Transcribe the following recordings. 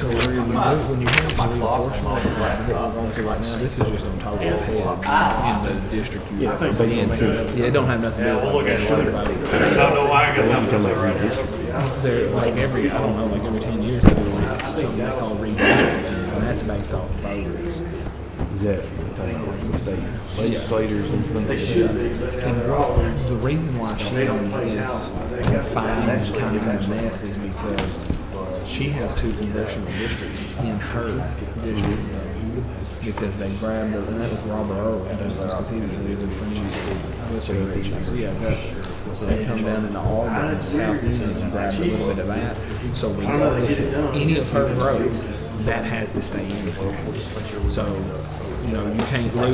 So when you have the reapportionment, right now, this is just on total head in the district you represent. Yeah, it don't have nothing to do with everybody. I don't know why I got time to They're like every 10 years they do something they call redistricting, and that's based off of voters. Is that the state legislators and stuff? They should be. And the reason why she is confined and kind of a mess is because she has 2 congressional districts in her district because they grabbed her, and that was Robert Earl because he was really good friends with Richie. So yeah, so they come down into Auburn and South Union and grab a little bit of that. So regardless of any of her growth, that has to stay in. So you know, you can't go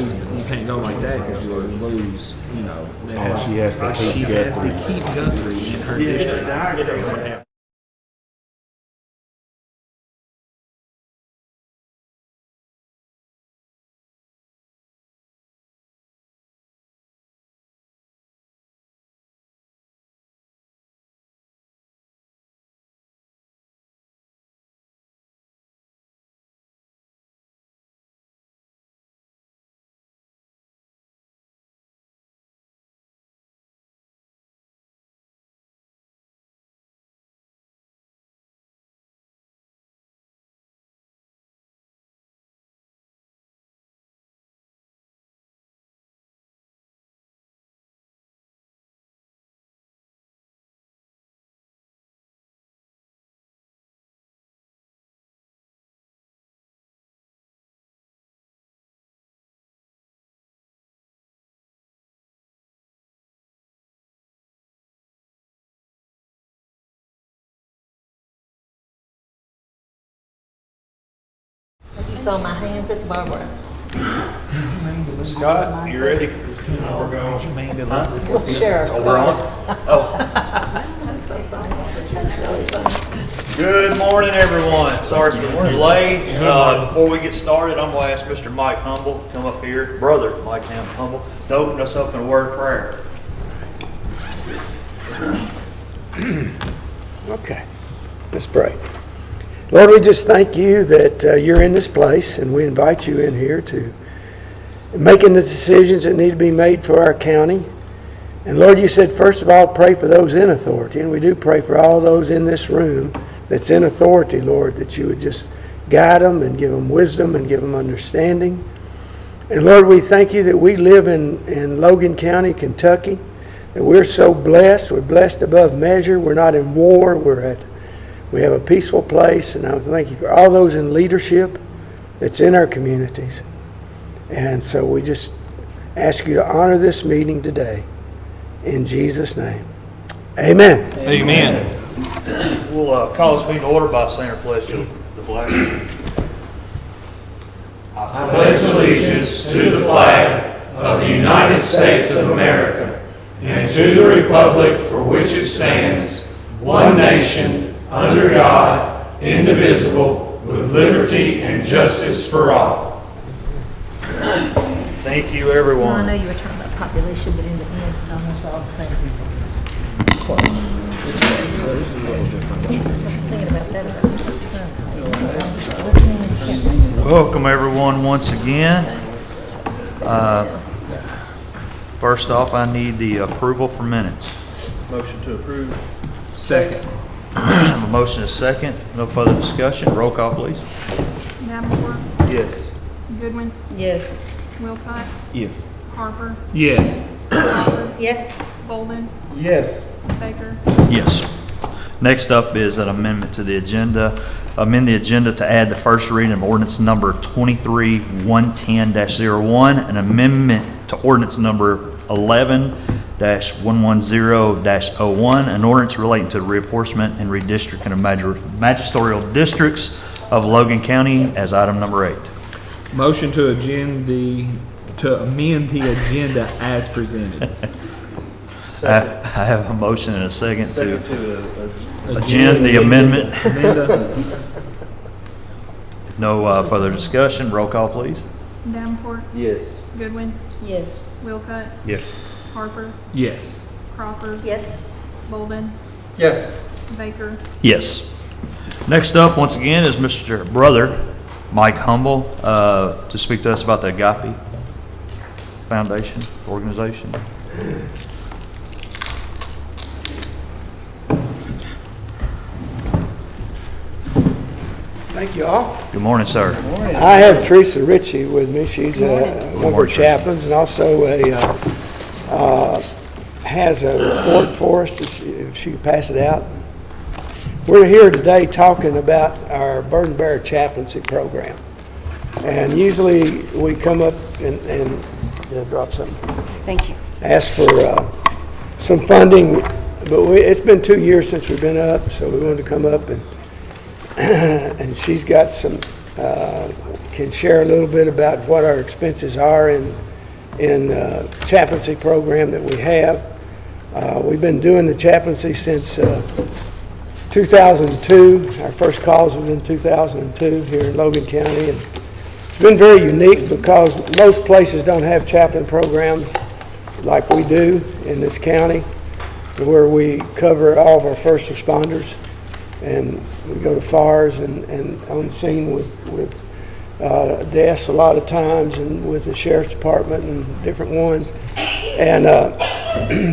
like that because you'll lose, you know. She has to keep Guthrie in her district. You saw my hands at the Barbara. Scott, you ready? We'll share our scars. Good morning, everyone. Sorry for the delay. Before we get started, I'm going to ask Mr. Mike Humble to come up here. Brother Mike Humble to open us up in a word of prayer. Okay, let's pray. Lord, we just thank you that you're in this place, and we invite you in here to making the decisions that need to be made for our county. And Lord, you said, first of all, pray for those in authority, and we do pray for all those in this room that's in authority, Lord, that you would just guide them and give them wisdom and give them understanding. And Lord, we thank you that we live in Logan County, Kentucky, that we're so blessed. We're blessed above measure. We're not in war. We have a peaceful place, and I thank you for all those in leadership that's in our communities. And so we just ask you to honor this meeting today. In Jesus' name, amen. Amen. We'll call this meeting to order by saying our pledge to the flag. I pledge allegiance to the flag of the United States of America and to the republic for which it stands, one nation, under God, indivisible, with liberty and justice for all. Thank you, everyone. I know you were talking about population, but in the end, it's almost all the same. I was thinking about that. Welcome, everyone, once again. First off, I need the approval for minutes. Motion to approve. Second. I have a motion and a second. No further discussion. Roll call, please. Davenport, Yes. Goodwin, Yes. Wilcott, Yes. Harper, Yes. Crawford, Yes. Bolden, Yes. Baker. Yes. Next up is an amendment to the agenda. Amend the agenda to add the first reading of ordinance number 23-110-01, an amendment to ordinance number 11-110-01, an ordinance relating to the reapportionment and redistricting of magisterial districts of Logan County as item number 8. Motion to amend the agenda as presented. I have a motion and a second to agenda the amendment. If no further discussion, roll call, please. Davenport, Yes. Goodwin, Yes. Wilcott, Yes. Harper, Yes. Crawford, Yes. Bolden, Yes. Baker. Yes. Next up, once again, is Mr. Brother Mike Humble to speak to us about the Agape Foundation organization. Thank you all. Good morning, sir. I have Teresa Ritchie with me. She's one of our morning, chaplains and also has a report for us if she could pass it out. We're here today talking about our burden bearer chaplaincy program. And usually we come up and drop something. Thank you. Ask for some funding, but it's been 2 years since we've been up, so we wanted to come up and she's got some, can share a little bit about what our expenses are in chaplaincy program that we have. We've been doing the chaplaincy since 2002. Our first cause was in 2002 here in Logan County. And it's been very unique because most places don't have chaplain programs like we do in this county, to where we cover all of our first responders. And we go to FARs and on scene with deaths a lot of times, and with the sheriff's department and different ones. And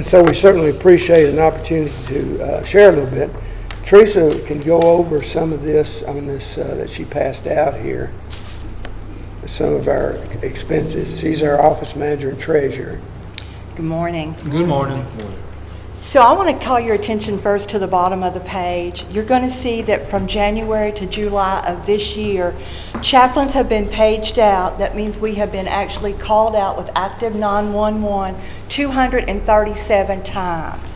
so we certainly appreciate an opportunity to share a little bit. Teresa can go over some of this on this that she passed out here, some of our expenses. She's our office manager and treasurer. Good morning. Good morning. So I want to call your attention first to the bottom of the page. You're going to see that from January to July of this year, chaplains have been paged out. That means we have been actually called out with active 911 237 times.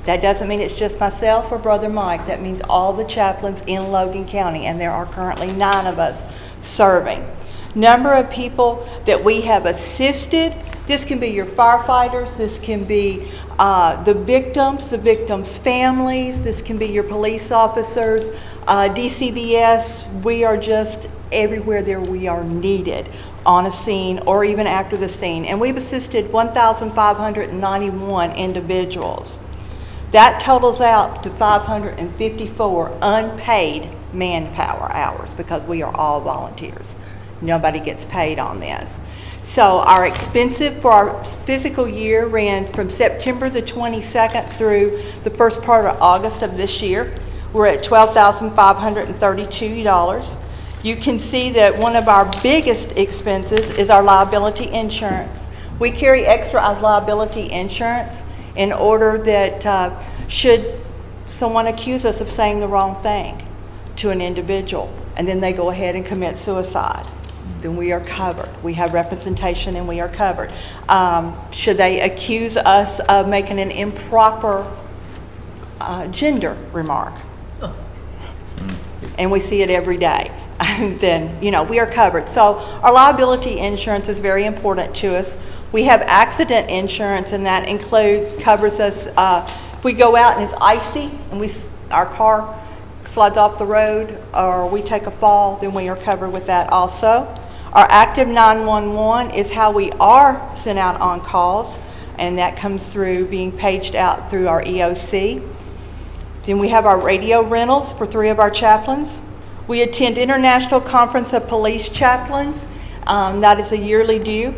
That doesn't mean it's just myself or Brother Mike. That means all the chaplains in Logan County, and there are currently 9 of us serving. Number of people that we have assisted. This can be your firefighters, this can be the victims' families, this can be your police officers, DCBS. We are just everywhere there we are needed on a scene or even after the scene. And we've assisted 1,591 individuals. That totals out to 554 unpaid manpower hours, because we are all volunteers. Nobody gets paid on this. So our expenses for our fiscal year ran from September the 22nd through the first part of August of this year. We're at $12,532. You can see that one of our biggest expenses is our liability insurance. We carry extra liability insurance in order that should someone accuse us of saying the wrong thing to an individual, and then they go ahead and commit suicide, then we are covered. We have representation and we are covered. Should they accuse us of making an improper gender remark, and we see it every day, then we are covered. So our liability insurance is very important to us. We have accident insurance, and that covers us if we go out and it's icy and our car slides off the road or we take a fall, then we are covered with that also. Our active 911 is how we are sent out on calls, and that comes through being paged out through our EOC. Then we have our radio rentals for 3 of our chaplains. We attend International Conference of Police Chaplains. That is a yearly due.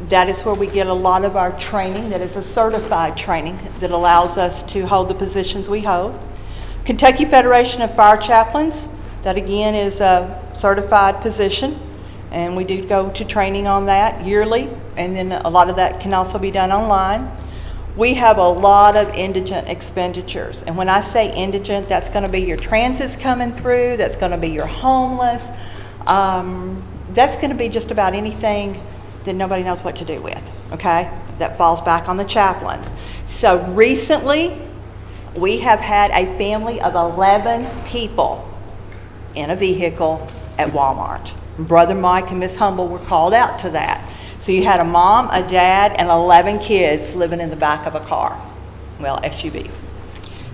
That is where we get a lot of our training. That is a certified training that allows us to hold the positions we hold. Kentucky Federation of Fire Chaplains, that again is a certified position, and we do go to training on that yearly, and then a lot of that can also be done online. We have a lot of indigent expenditures, and when I say indigent, that's going to be your transits coming through, that's going to be your homeless, that's going to be just about anything that nobody knows what to do with, okay? That falls back on the chaplains. So recently, we have had a family of 11 people in a vehicle at Walmart. Brother Mike and Miss Humble were called out to that. So you had a mom, a dad, and 11 kids living in the back of a car, well, SUV.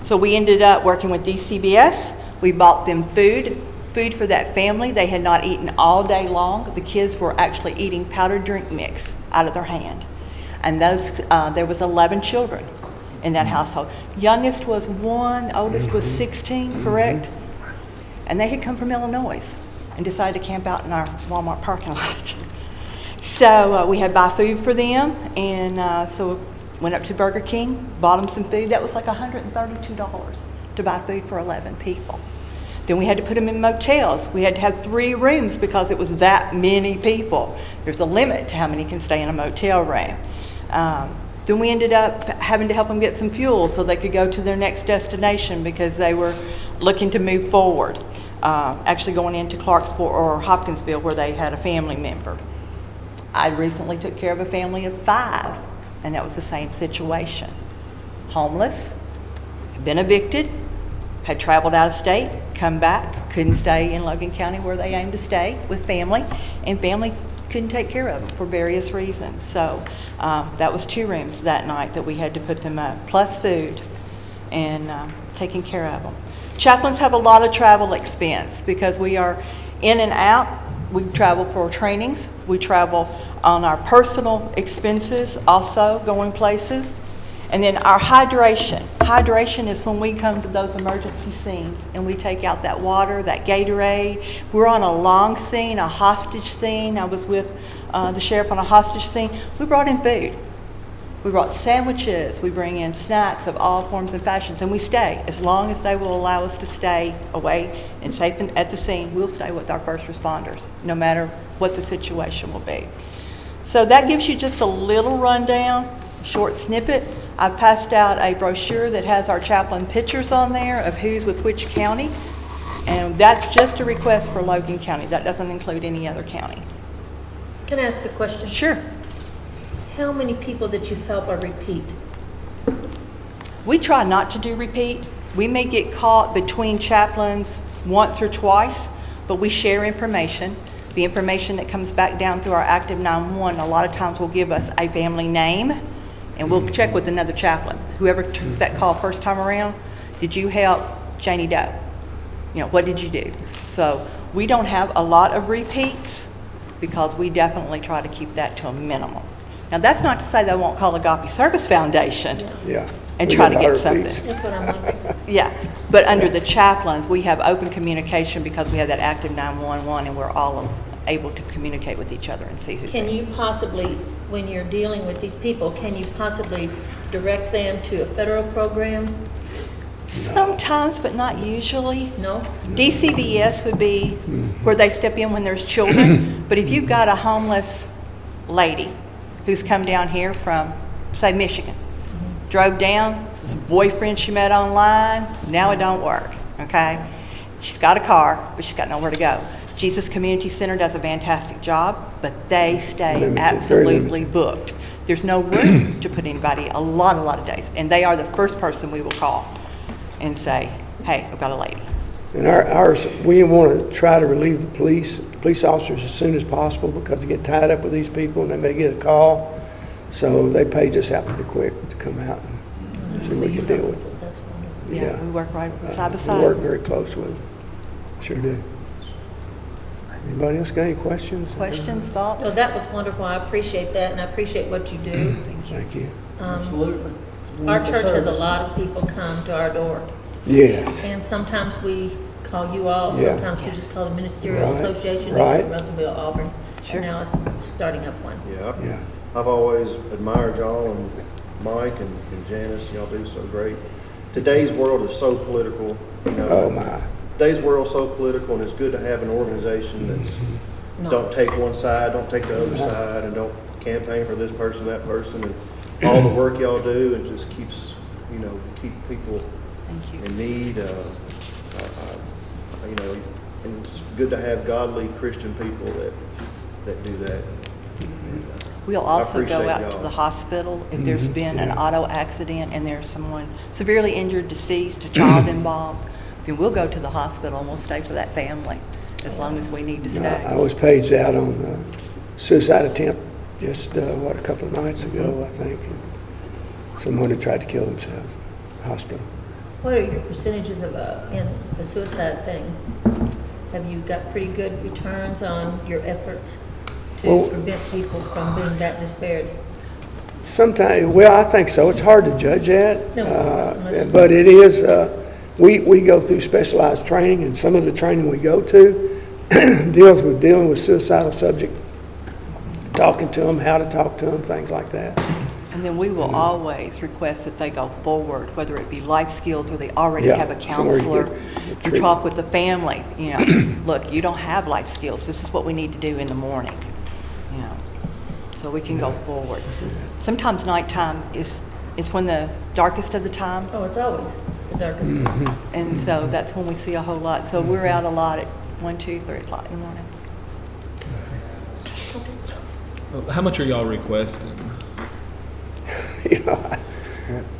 So we ended up working with DCBS. We bought them food for that family. They had not eaten all day long. The kids were actually eating powdered drink mix out of their hand. And there was 11 children in that household. Youngest was 1, oldest was 16, correct? and they had come from Illinois and decided to camp out in our Walmart parking lot. So we had to buy food for them, and so went up to Burger King, bought them some food. That was like $132 to buy food for 11 people. Then we had to put them in motels. We had to have 3 rooms because it was that many people. There's a limit to how many can stay in a motel room. Then we ended up having to help them get some fuel so they could go to their next destination because they were looking to move forward. Actually going into Clarksville or Hopkinsville where they had a family member. I recently took care of a family of 5, and that was the same situation. Homeless, had been evicted, had traveled out of state, come back, couldn't stay in Logan County where they aimed to stay with family, and family couldn't take care of them for various reasons. So that was 2 rooms that night that we had to put them up, plus food, and taking care of them. Chaplains have a lot of travel expense because we are in and out. We travel for trainings. We travel on our personal expenses, also going places. And then our hydration. Hydration is when we come to those emergency scenes and we take out that water, that Gatorade. We're on a long scene, a hostage scene. I was with the sheriff on a hostage scene. We brought in food. We brought sandwiches. We bring in snacks of all forms and fashions, and we stay. As long as they will allow us to stay away and safe at the scene, we'll stay with our first responders, no matter what the situation will be. So that gives you just a little rundown, a short snippet. I've passed out a brochure that has our chaplain pictures on there of who's with which county, and that's just a request for Logan County. That doesn't include any other county. Can I ask a question? Sure. How many people that you help are repeat? We try not to do repeat. We may get caught between chaplains once or twice, but we share information. The information that comes back down through our active 911, a lot of times will give us a family name, and we'll check with another chaplain. Whoever took that call first time around, did you help Janie Doe? You know, what did you do? So we don't have a lot of repeats because we definitely try to keep that to a minimum. Now, that's not to say they won't call Agape Service Foundation Yeah. and We try to got a lot get of something. repeats. That's what I'm wondering. Yeah, but under the chaplains, we have open communication because we have that active 911 and we're all able to communicate with each other and see who's Can there. you possibly, when you're dealing with these people, can you possibly direct them to a federal program? Sometimes, but not usually. No? DCBS would be where they step in when there's children, but if you've got a homeless lady who's come down here from, say, Michigan, drove down, this boyfriend she met online, now it don't work, okay? She's got a car, but she's got nowhere to go. Jesus Community Center does a fantastic job, but they stay Limited, very absolutely booked. There's no room to put anybody a lot of days, and they are the first person we will call and say, hey, I've got a lady. And ours, we want to try to relieve the police officers as soon as possible because they get tied up with these people and they may get a call. So they page us out pretty quick to come out and see what we can deal with. That's wonderful. Yeah, we work right side by We side. work very close with them. Sure do. Anybody else got any questions? Questions, thoughts? Well, that was wonderful. I appreciate that, and I appreciate what you do. Thank you. Absolutely. Our church has a lot of people come to our door, Yes. and sometimes we call you all, Yeah. sometimes we just call the Ministerial Right, Association right. in Russellville, Auburn. Sure. And now it's starting up one. Yeah. I've always admired y'all and Mike and Janice. Y'all do so great. Today's world is so political. You know, Oh, my. Today's world is so political, and it's good to have an organization that's No. don't take one side, don't take the other side, and don't campaign for this person, that person, and all the work y'all do, and just keeps, keep people Thank you. in need. And it's good to have godly Christian people that do that. We'll I also go appreciate out to y'all. the hospital if there's been an Yeah. auto accident and there's someone severely injured, deceased, a child involved, then we'll go to the hospital and we'll stay for that family as long as we need to No, I stay. was paged out on suicide attempt just, a couple of nights ago, I think. And someone had tried to kill themselves, hospital. What are your percentages of, in the suicide thing? Have you got pretty good returns on your efforts to Well- prevent people from being that despaired? Sometimes, well, I think so. It's hard to judge that. No, of course, unless- But it is, we go through specialized training, and some of the training we go to deals with dealing with suicidal subject, talking to them, how to talk to them, things like that. And then we will always request that they go forward, whether it be life skills or they already Yeah, have a somewhere you counselor, get to talk with the family, you know, look, you don't have life skills, this is what we need to do in the morning, you know, so we can go forward. Sometimes nighttime is when the darkest of the time, Oh, it's always the darkest. and so that's when we see a whole lot. So we're out a lot at 1, 2, 3 o'clock in the morning. How much are y'all requesting? You know,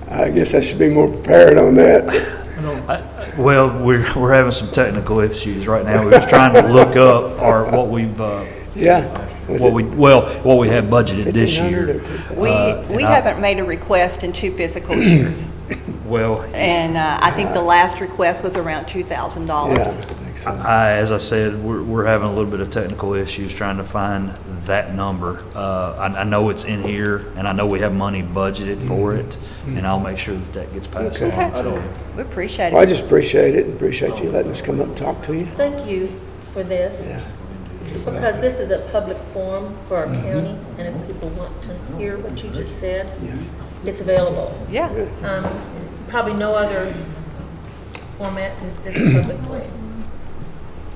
I guess I should be more prepared on that. Well, we're having some technical issues right now. We're just trying to look up what we've, Yeah. Was what it we have budgeted this 1,500 or year. 2,000? We haven't made a request in 2 fiscal years. Well, And I think the last request was around $2,000. Yeah, I think so. as I said, we're having a little bit of technical issues trying to find that number. I know it's in here, and I know we have money budgeted for it, and I'll make sure that gets passed Okay. on. Okay. We appreciate Well, I it. just appreciate it and appreciate you letting us come up and talk to you. Thank you for this, Yeah. because this is a public forum for our county, and if people want to hear what you just said, it's available. Yeah. Probably no other format is this public forum.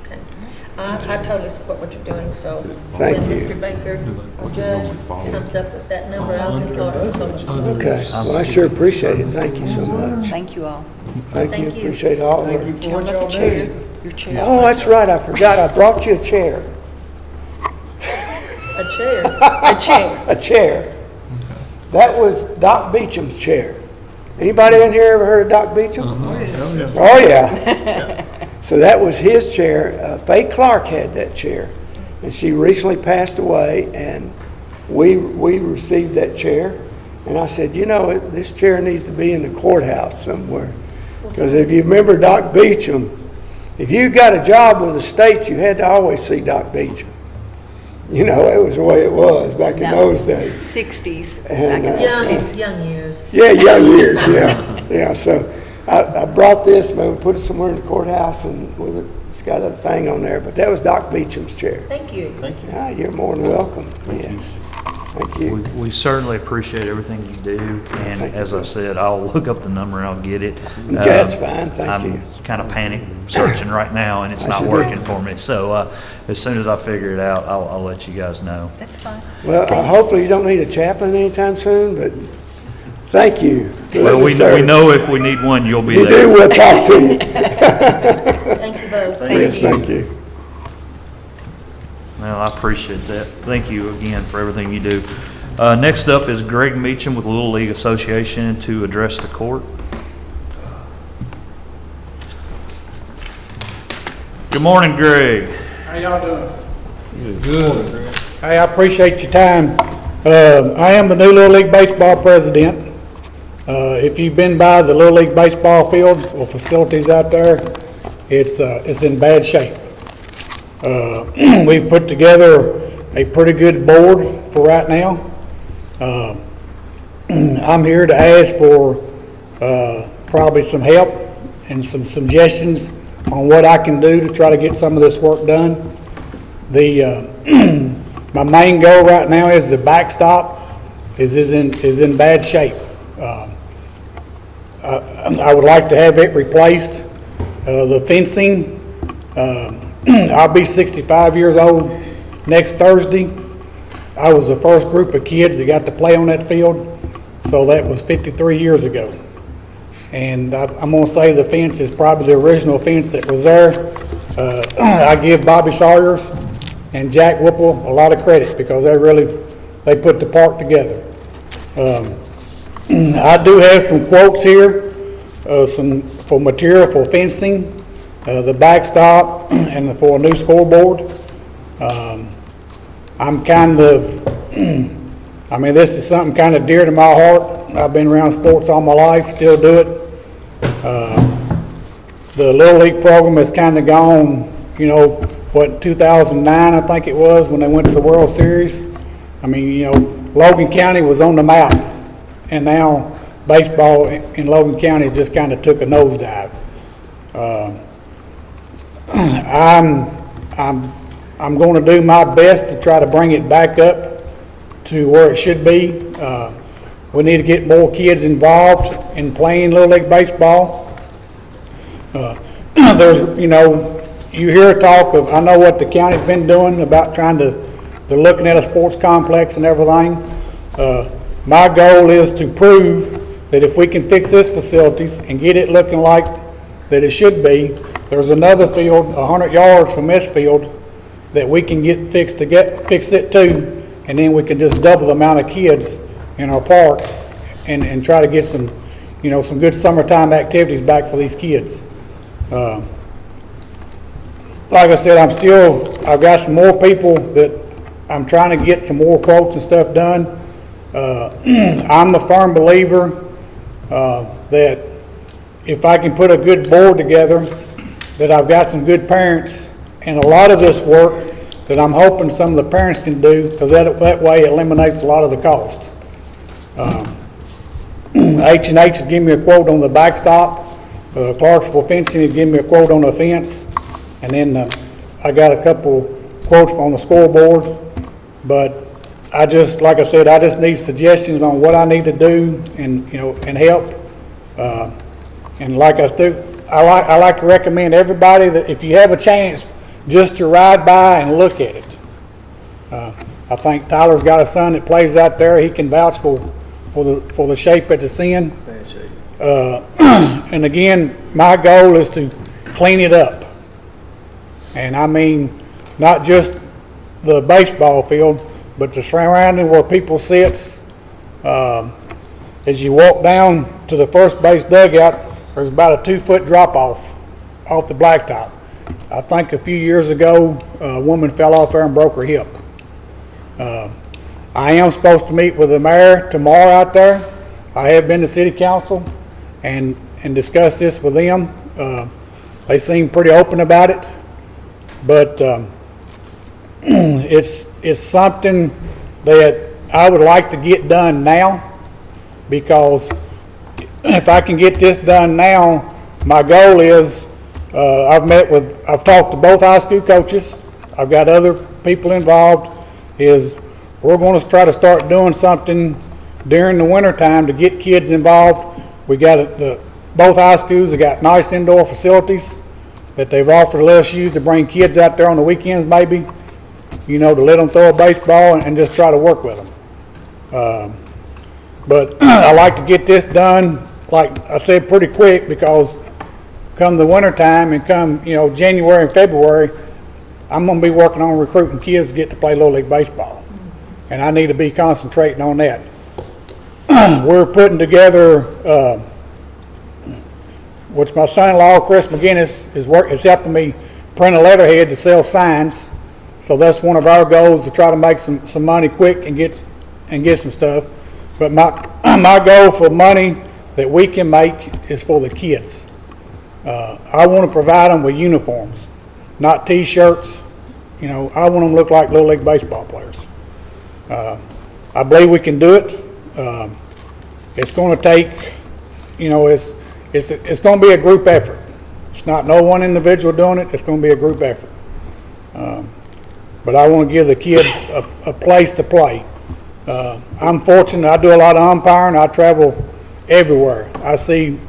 Okay. I totally support what you're doing, so Thank when you. Mr. Baker, the judge, comes up with that number, I'll support it. So, Okay. Well, I sure appreciate it. Thank you so much. Thank you all. Thank you. Thank you. Appreciate all of it. Turn up the chair. Your chair. Oh, that's right. I forgot. I brought you a chair. a chair. A chair. A chair. That was Doc Beecham's chair. Anybody in here ever heard of Doc Beecham? Oh, yeah. So that was his chair. Faye Clark had that chair, and she recently passed away, and we received that chair. And I said, you know, this chair needs to be in the courthouse somewhere. Because if you remember Doc Beecham, if you got a job with the state, you had to always see Doc Beecham. You know, it was the way it was back in That those was days. 60s. And, back in the days. Young years. Yeah, young years, yeah. Yeah, so I brought this, man, we put it somewhere in the courthouse, and it's got a thing on there, but that was Doc Beecham's chair. Thank you. Yeah, you're more than welcome, yes. Thank you. We certainly appreciate everything you do, and as I said, I'll look up the number and I'll get it. That's fine, thank you. I'm kind of panic searching right now, and it's not should be. working for me. So as soon as I figure it out, I'll let you guys know. That's fine. Well, hopefully you don't need a chaplain anytime soon, but thank you. for Well, letting we us serve. know if we need one, you'll be You there. do, we'll talk to you. Thank you both. Yes, thank you. Well, I appreciate that. Thank you again for everything you do. Next up is Greg Meacham with Little League Association to address the court. Good morning, Greg. How y'all doing? Good. Hey, I appreciate your time. I am the new Little League Baseball president. If you've been by the Little League Baseball field or facilities out there, it's in bad shape. We've put together a pretty good board for right now. I'm here to ask for probably some help and some suggestions on what I can do to try to get some of this work done. My main goal right now is the backstop is in bad shape. I would like to have it replaced. The fencing, I'll be 65 years old next Thursday. I was the first group of kids that got to play on that field, so that was 53 years ago. And I'm going to say the fence is probably the original fence that was there. I give Bobby Sawyers and Jack Whipple a lot of credit because they put the park together. I do have some quotes here, for material for fencing, the backstop, and for a new scoreboard. I'm kind of, this is something kind of dear to my heart. I've been around sports all my life, still do it. The Little League program has kind of gone, 2009 I think it was when they went to the World Series. Logan County was on the map, and now baseball in Logan County just kind of took a nosedive. I'm going to do my best to try to bring it back up to where it should be. We need to get more kids involved in playing Little League baseball. There's, you hear talk of, I know what the county's been doing about they're looking at a sports complex and everything. My goal is to prove that if we can fix this facilities and get it looking like that it should be, there's another field 100 yards from this field that we can get fixed fix it too, and then we can just double the amount of kids in our park and try to get some, some good summertime activities back for these kids. Like I said, I've got some more people that I'm trying to get some more quotes and stuff done. I'm a firm believer that if I can put a good board together, that I've got some good parents, and a lot of this work that I'm hoping some of the parents can do, because that way it eliminates a lot of the cost. H&H has given me a quote on the backstop. Clarksville Fencing has given me a quote on the fence, and then I got a couple quotes on the scoreboards. But like I said, I just need suggestions on what I need to do and help. And like I like to recommend everybody that if you have a chance, just to ride by and look at it. I think Tyler's got a son that plays out there. He can vouch for the shape that it's in. Bad shape. And again, my goal is to clean it up. And I mean, not just the baseball field, but the surrounding where people sit. As you walk down to the first base dugout, there's about a 2-foot drop off the blacktop. I think a few years ago, a woman fell off there and broke her hip. I am supposed to meet with the mayor tomorrow out there. I have been to city council and discussed this with them. They seem pretty open about it, but it's something that I would like to get done now, because if I can get this done now, my goal is, I've talked to both high school coaches. I've got other people involved. We're going to try to start doing something during the winter time to get kids involved. We got both high schools have got nice indoor facilities that they've offered to let us use to bring kids out there on the weekends, maybe, to let them throw a baseball and just try to work with them. But I like to get this done, like I said, pretty quick, because come the winter time and come, January and February, I'm going to be working on recruiting kids to get to play Little League baseball. And I need to be concentrating on that. We're putting together, which my son-in-law, Chris McGinnis, is helping me print a letterhead to sell signs. So that's one of our goals, to try to make some money quick and get some stuff. But my goal for money that we can make is for the kids. I want to provide them with uniforms, not T-shirts. I want them to look like Little League baseball players. I believe we can do it. It's going to take, it's going to be a group effort. It's not no one individual doing it. It's going to be a group effort. But I want to give the kids a place to play. I'm fortunate. I do a lot of umpiring. I travel everywhere. I see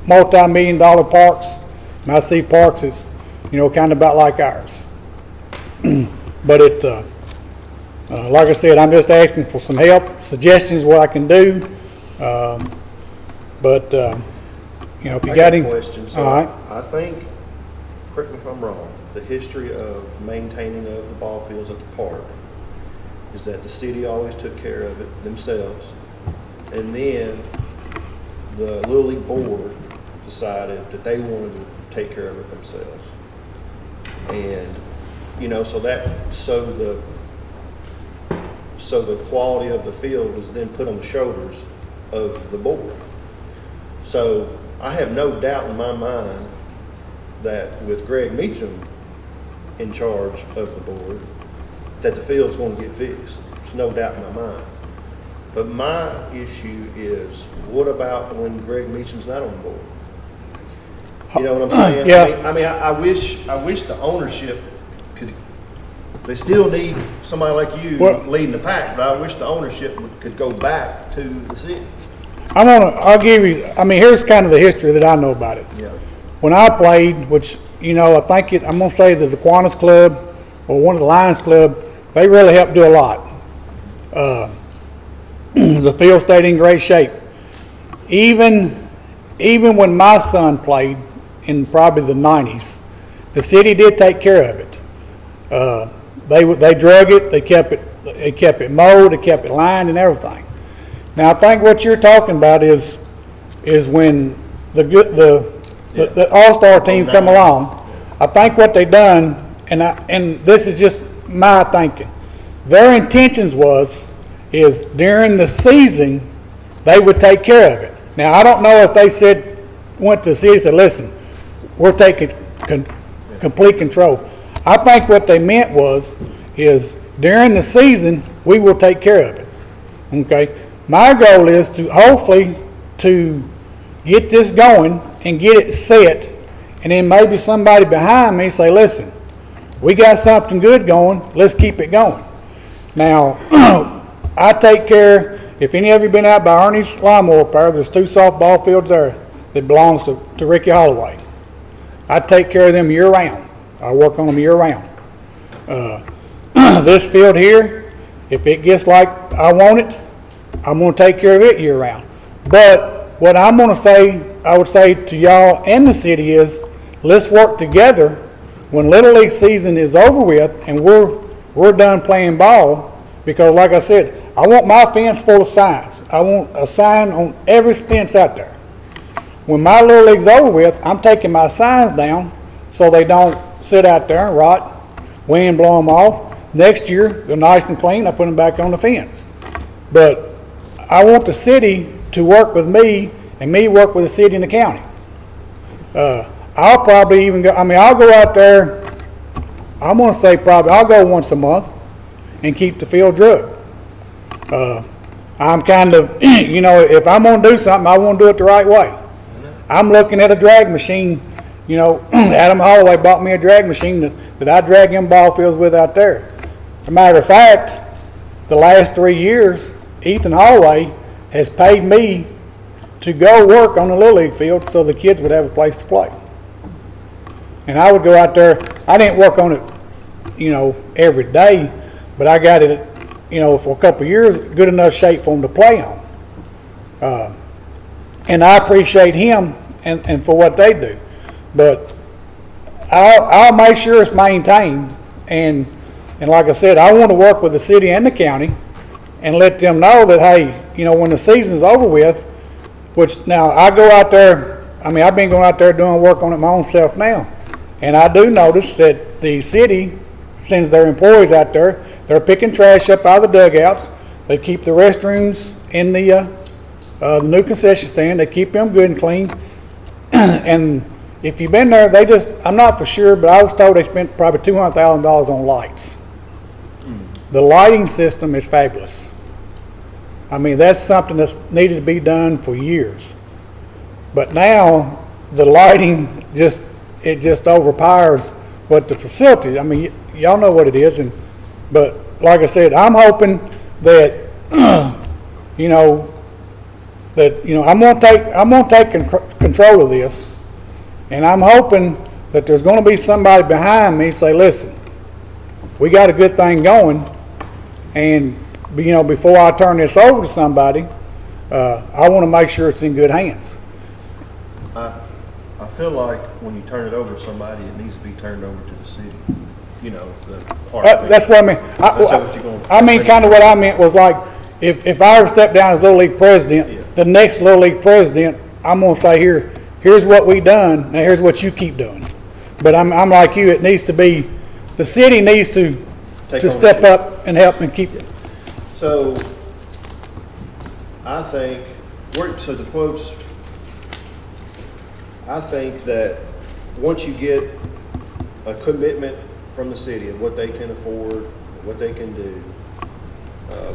multi-million-dollar parks, and I see parks that's, kind of about like ours. But like I said, I'm just asking for some help, suggestions what I can do. But if you got any questions, so all right. I think, correct me if I'm wrong, the history of maintaining of the ball fields at the park is that the city always took care of it themselves, and then the Little League board decided that they wanted to take care of it themselves. And so the quality of the field was then put on the shoulders of the board. So I have no doubt in my mind that with Greg Meacham in charge of the board, that the field's going to get fixed. There's no doubt in my mind. But my issue is, what about when Greg Meacham's not on the board? You know what I'm saying? Yeah. I wish the ownership could, they still need somebody like you Well- leading the pack, but I wish the ownership could go back to the city. I'll give you, here's kind of the history that I know about it. Yeah. When I played, which, I think I'm gonna say the Aquinas Club or one of the Lions Club, they really helped do a lot. The field stayed in great shape. Even when my son played in probably the 90s, the city did take care of it. They drug it, they kept it mowed, they kept it lined and everything. Now I think what you're talking about is when the All-Star team come along. I think what they done, and this is just my thinking, their intentions is during the season they would take care of it. Now I don't know if they went to the city and said, listen, we're taking complete control. I think what they meant is during the season we will take care of it. Okay, my goal is to hopefully to get this going and get it set, and then maybe somebody behind me say, listen, we got something good going, let's keep it going. Now, I take care, if any of you been out by Ernie's Lawnmower Repair, there's 2 softball fields there that belongs to Ricky Holloway. I take care of them year round. I work on them year round. This field here, if it gets like I want it, I'm going to take care of it year round. But what I'm going to say, I would say to y'all and the city is, let's work together when Little League season is over with and we're done playing ball, because like I said, I want my fence full of signs. I want a sign on every fence out there. When my Little League's over with, I'm taking my signs down so they don't sit out there and rot, wind blow them off. Next year, they're nice and clean, I put them back on the fence. But I want the city to work with me and me work with the city and the county. I'll probably even go, I'll go out there, I'm going to say probably, I'll go once a month and keep the field drugged. I'm kind of, if I'm going to do something, I want to do it the right way. I'm looking at a drag machine, Adam Holloway bought me a drag machine that I drag them ball fields with out there. As a matter of fact, the last 3 years, Ethan Holloway has paid me to go work on the Little League field so the kids would have a place to play. And I would go out there, I didn't work on it, every day, but I got it, for a couple of years, good enough shape for them to play on. And I appreciate him and for what they do. But I'll make sure it's maintained. And like I said, I want to work with the city and the county and let them know that, hey, when the season's over with, which now I go out there, I've been going out there doing work on it my own self now. And I do notice that the city sends their employees out there, they're picking trash up out of the dugouts, they keep the restrooms in the new concession stand, they keep them good and clean. And if you've been there, I'm not for sure, but I was told they spent probably $200,000 on lights. The lighting system is fabulous. That's something that's needed to be done for years. But now the lighting just overpowers what the facility. Y'all know what it is, but like I said, I'm hoping that I'm gonna take control of this, and I'm hoping that there's going to be somebody behind me say, listen, we got a good thing going, and before I turn this over to somebody, I want to make sure it's in good hands. I feel like when you turn it over to somebody, it needs to be turned over to the city. The park. That's what I mean. Kind of what I meant was like, if I were to step down as Little League president, Yeah. the next Little League president, I'm going to say, here's what we done, now here's what you keep doing. But I'm like you, it needs to be, the city needs to step up and help and keep it. So, I think, so the quotes, I think that once you get a commitment from the city of what they can afford, what they can do,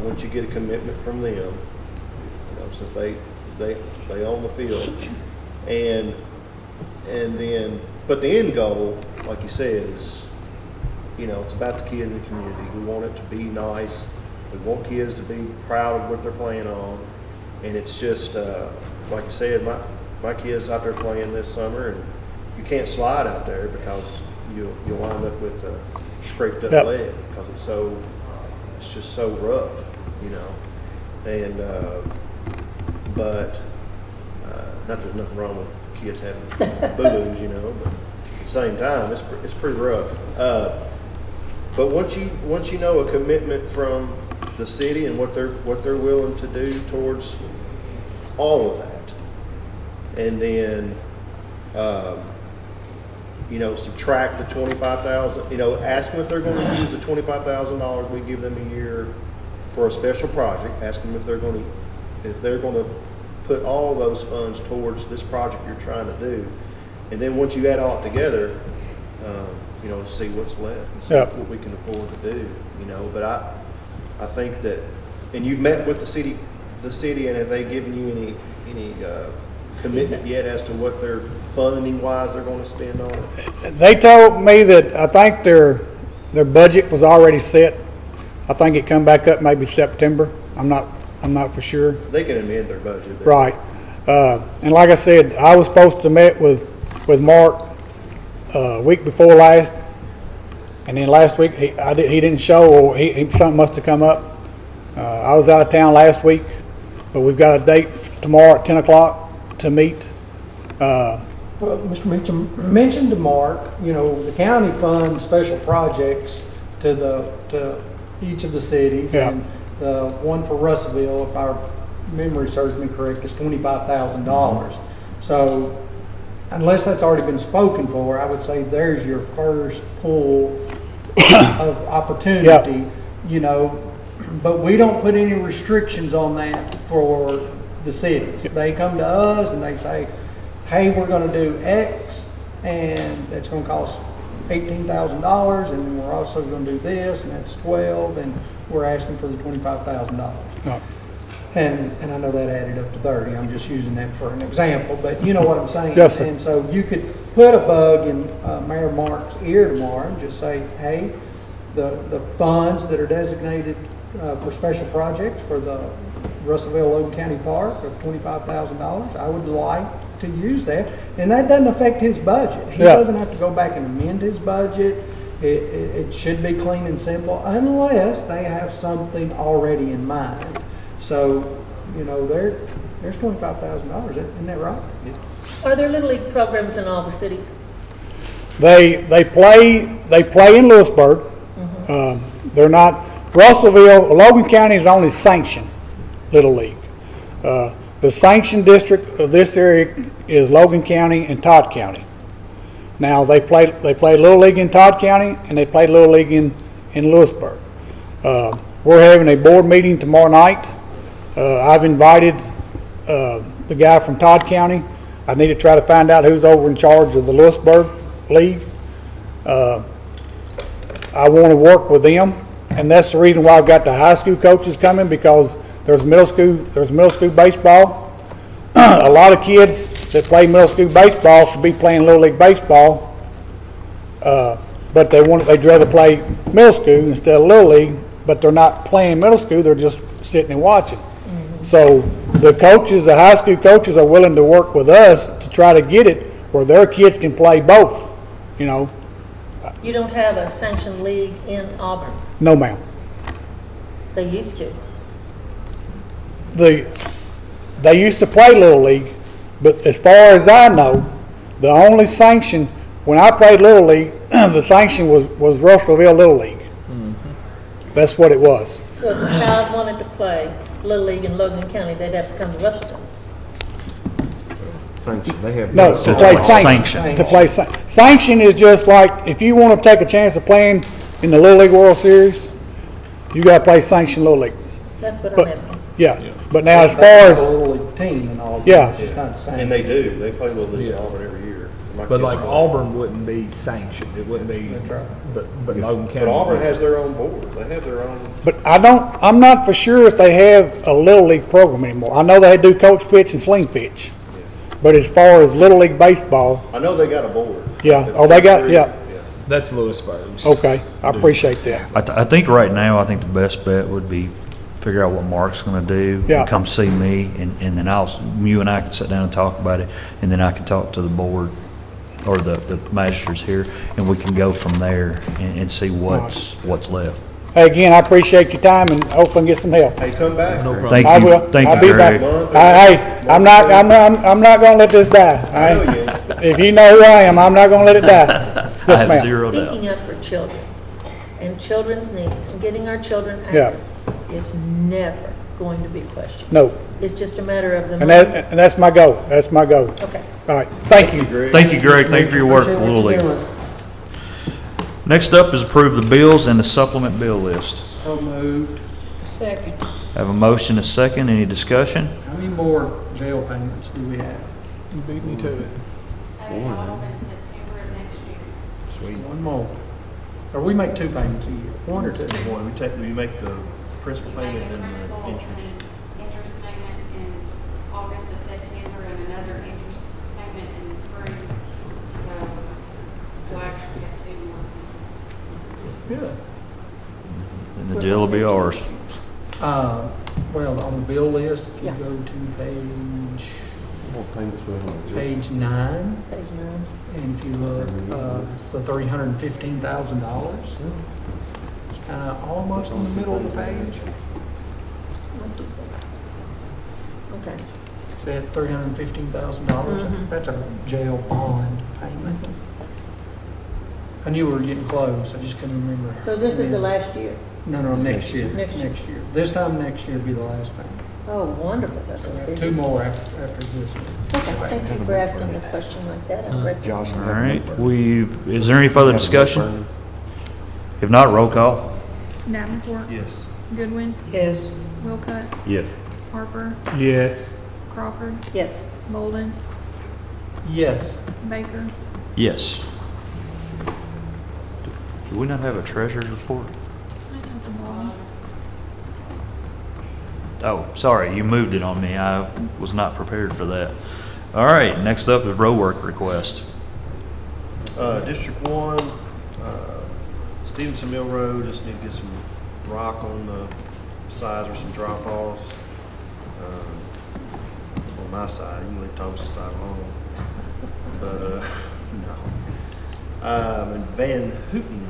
once you get a commitment from them, since they own the field, and And then, but the end goal, like you said, is, you know, it's about the kids in the community. We want it to be nice. We want kids to be proud of what they're playing on. And it's just, like you said, my kids out there playing this summer, and you can't slide out there because you'll wind up with a scraped up leg because it's just so rough, you know. And but not there's nothing wrong with kids having boo-boos, you know, but at the same time, it's pretty rough. But once you know a commitment from the city and what they're willing to do towards all of that, and then you know, subtract the $25,000. You know, ask them if they're going to use the $25,000 we give them a year for a special project. Ask them if they're going to put all those funds towards this project you're trying to do, and then once you add all it together, you know, see what's left and see what we can afford to do. You know, but I think that, and you've met with the city, and have they given you any commitment yet as to what their funding wise they're going to spend on it? They told me that I think their budget was already set. I think it come back up maybe September. I'm not for sure. They can amend their budget. Right. And like I said, I was supposed to meet with Mark week before last, and then last week he didn't show, or something must have come up. I was out of town last week, but we've got a date tomorrow at 10 o'clock to meet. Well, Mr. Mitchum mentioned to Mark, you know, the county funds special projects to each of the cities. Yeah. And the one for Russellville, if our memory serves me correct, is $25,000. So unless that's already been spoken for, I would say there's your first pool of opportunity, you know, but we don't put any restrictions on that for the cities. They come to us and they say, hey, we're going to do X, and it's going to cost $18,000, and then we're also going to do this, and that's 12, and we're asking for the $25,000. No. And I know that added up to 30. I'm just using that for an example, but you know what I'm saying. Yes, sir. And so you could put a bug in Mayor Mark's ear tomorrow and just say, hey, the funds that are designated for special projects for the Russellville Logan County Park of $25,000, I would like to use that, and that doesn't affect his budget. He doesn't have to go back and amend his budget. It should be clean and simple, unless they have something already in mind. So, you know, there's $25,000. Isn't that right? Yeah. Are there Little League programs in all the cities? They play in Lewisburg. They're not Russellville. Logan County is only sanctioned Little League. The sanctioned district of this area is Logan County and Todd County. Now they play Little League in Todd County, and they play Little League in Lewisburg. We're having a board meeting tomorrow night. I've invited the guy from Todd County. I need to try to find out who's over in charge of the Lewisburg League. I want to work with them, and that's the reason why I've got the high school coaches coming, because there's middle school baseball. A lot of kids that play middle school baseball should be playing Little League baseball, but they'd rather play middle school instead of Little League, but they're not playing middle school, they're just sitting and watching. So the high school coaches are willing to work with us to try to get it where their kids can play both, you know. You don't have a sanctioned league in Auburn? No, ma'am. They used to. They used to play Little League, but as far as I know, the only sanction, when I played Little League, the sanction was Russellville Little League. That's what it was. So if a child wanted to play Little League in Logan County, they'd have to come to Russellville? Sanction. They have No, to play sanction. To play sanction is just like if you want to take a chance of playing in the Little League World Series, you got to play sanction Little League. That's what I'm asking. Yeah, but now as far That's as a Little League team and all. Yeah. It's just not sanctioned. And they do. They play Little League in Auburn every year. But like Auburn wouldn't be sanctioned. It wouldn't be. That's right. But Logan County. But Auburn has their own board. They have their own. But I'm not for sure if they have a Little League program anymore. I know they do coach pitch and sling pitch. But as far as Little League Baseball, I know they got a board. yeah, oh, they got, yeah, That's Lewisburg's. okay, I appreciate that. I think right now, I think the best bet would be figure out what Mark's gonna do. Yeah. And come see me, and then you and I can sit down and talk about it, and then I can talk to the board or the magistrates here, and we can go from there and see what's left. Hey, again, I appreciate your time and hopefully get some help. Hey, come back. No problem. Thank I you, will. thank I'll you, be back. Greg. Hey, I'm not gonna let this die. I know All you right? ain't. If you know who I am, I'm not gonna let it die. I Yes, have ma'am. zero doubt. Speaking up for children and children's needs and getting our children Yeah. active is never going to be questioned. No, It's just a matter of the and money. that's my goal. That's my goal. Okay. All right, thank you. Thank you, Greg, thank you for your work, Appreciate what Little you're League. doing. Next up is approve the bills and the supplement bill list. So moved. Second. Have a motion, a second, any discussion? How many more jail payments do we have? You beat me to it. Pay off in September of next year. Sweet. One more. Or we make 2 payments a year, 1 or 2? We make the principal payment and Principal the interest. and interest payment in August to September and another interest payment in the spring. So we'll actually have 2 more. Good. And the jail will be ours. Well, on the bill list, if you Yeah. go to page 9, Page 9. and if you look, it's the $315,000. It's kind of almost in the middle of the page. Okay. That $315,000, that's a jail bond payment. I knew we were getting close, I just couldn't remember. So this is the last year? No, next year. Next year. Next year. This time next year will be the last payment. Oh, wonderful. That's a big. 2 more after this one. Okay, thank you for asking a question like that. I'm grateful. All right, is there any further discussion? If not, roll call. Davenport, Yes. Goodwin, Yes. Wilcutt, Yes. Harper, Yes. Crawford, Yes. Bolden, Yes. Baker. Yes. Do we not have a treasurer's report? That's at the bottom. Oh, sorry, you moved it on me. I was not prepared for that. All right, next up is road work request. District 1, Stevenson Mill Road, just need to get some rock on the sides or some drop offs. On my side, you can leave Thomas's side alone. But, no. And Van Houten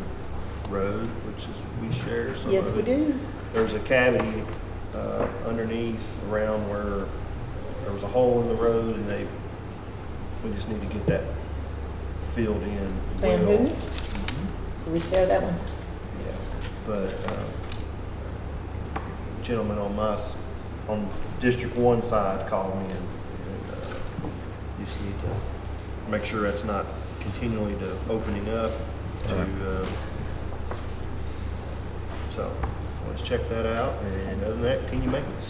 Road, which is, we share some Yes, of we it. do. There's a cavity, underneath around where there was a hole in the road and we just need to get that filled in. Van well. Houten? So we share that one? Yeah, but, gentleman on District 1 side called me and just need to make sure that's not continually opening up to, so let's check that out, and other than that, continue maintenance.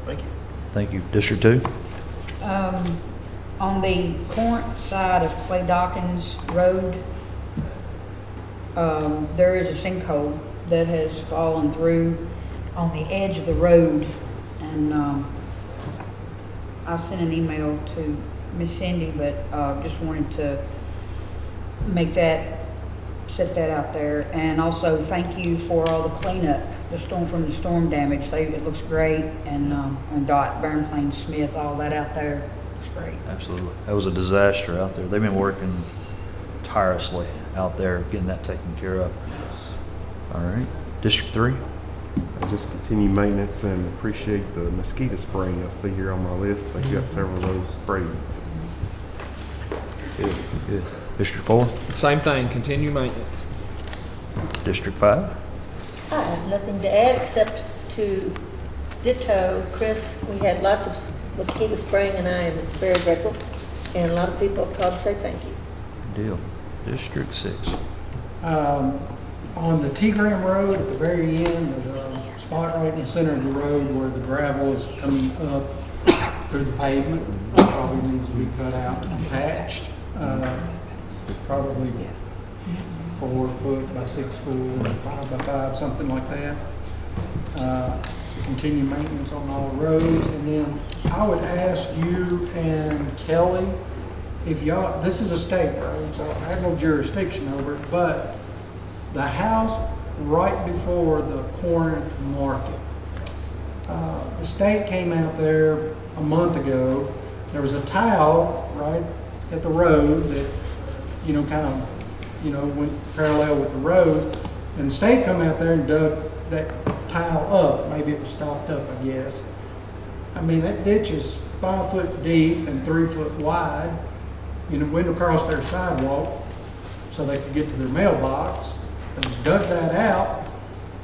Thank you. Thank you. District 2? On the Corinth side of Clay Dawkins Road, there is a sinkhole that has fallen through on the edge of the road. And I sent an email to Miss Cindy, but just wanted to set that out there. And also thank you for all the cleanup, from the storm damage. It looks great. And on Dot, Burnplain, Smith, all that out there. Great. Absolutely. That was a disaster out there. They've been working tirelessly out there getting that taken care of. All right. District 3? Just continue maintenance and appreciate the mosquito spraying I see here on my list. I think you got several of those sprayed. Good. Good. District 4? Same thing, continue maintenance. District 5? I have nothing to add except to ditto Chris. We had lots of mosquito spraying and I am very grateful. And a lot of people have called to say thank you. Good deal. District 6? On the T-Gram Road at the very end, there's a spot right in the center of the road where the gravel is coming up through the pavement. It probably needs to be cut out and patched. It's probably 4 foot by 6 foot, 5 by 5, something like that. continue maintenance on all roads. And then I would ask you and Kelly, if y'all, this is a state road, so I have no jurisdiction over it, but the house right before the Corinth Market, the state came out there a month ago. There was a tile right at the road that, kind of, went parallel with the road. And the state come out there and dug that tile up. Maybe it was stopped up, I guess. I mean, that ditch is 5 foot deep and 3 foot wide. Went across their sidewalk so they could get to their mailbox. And dug that out.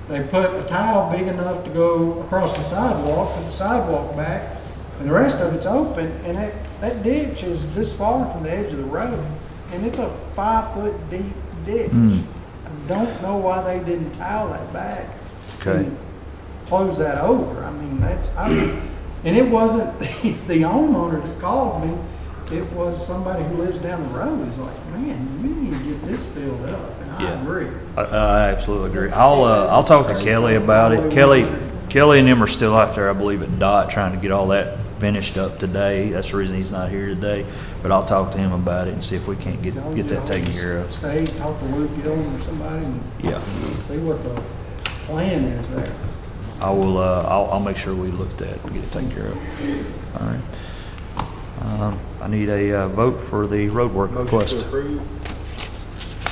They put a tile big enough to go across the sidewalk, put the sidewalk back, and the rest of it's open. And that ditch is this far from the edge of the road. And it's a 5 foot deep ditch. I don't know why they didn't tile that back. Okay. And close that over. I mean, and it wasn't the homeowner that called me. It was somebody who lives down the road. He's like, man, you need to get this filled up. And I agree. I absolutely agree. I'll talk to Kelly about it. Kelly and them are still out there, I believe, at DOT trying to get all that finished up today. That's the reason he's not here today. But I'll talk to him about it and see if we can't get that taken care of. Stay, talk to Luke Gillum or somebody and see what the plan is there. I will. I'll make sure we look at that and get it taken care of. All right. I need a vote for the roadwork request. Motion to approve.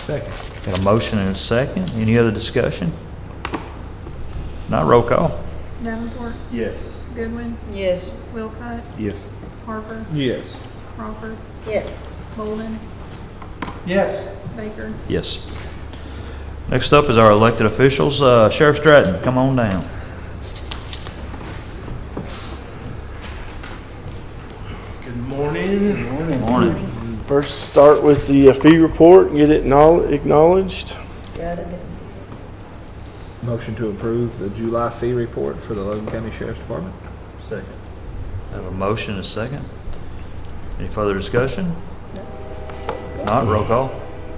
Second. Got a motion and a second. Any other discussion? Not roll call. Davenport, Yes. Goodwin, Yes. Wilcott, Yes. Harper, Yes. Crawford, Yes. Bolden, Yes. Baker. Yes. Next up is our elected officials. Sheriff Stratton, come on down. Good morning. Morning. First, start with the fee report and get it acknowledged. Got it. Motion to approve the July fee report for the Logan County Sheriff's Department. Second. I have a motion and a second. Any further discussion? Not roll call.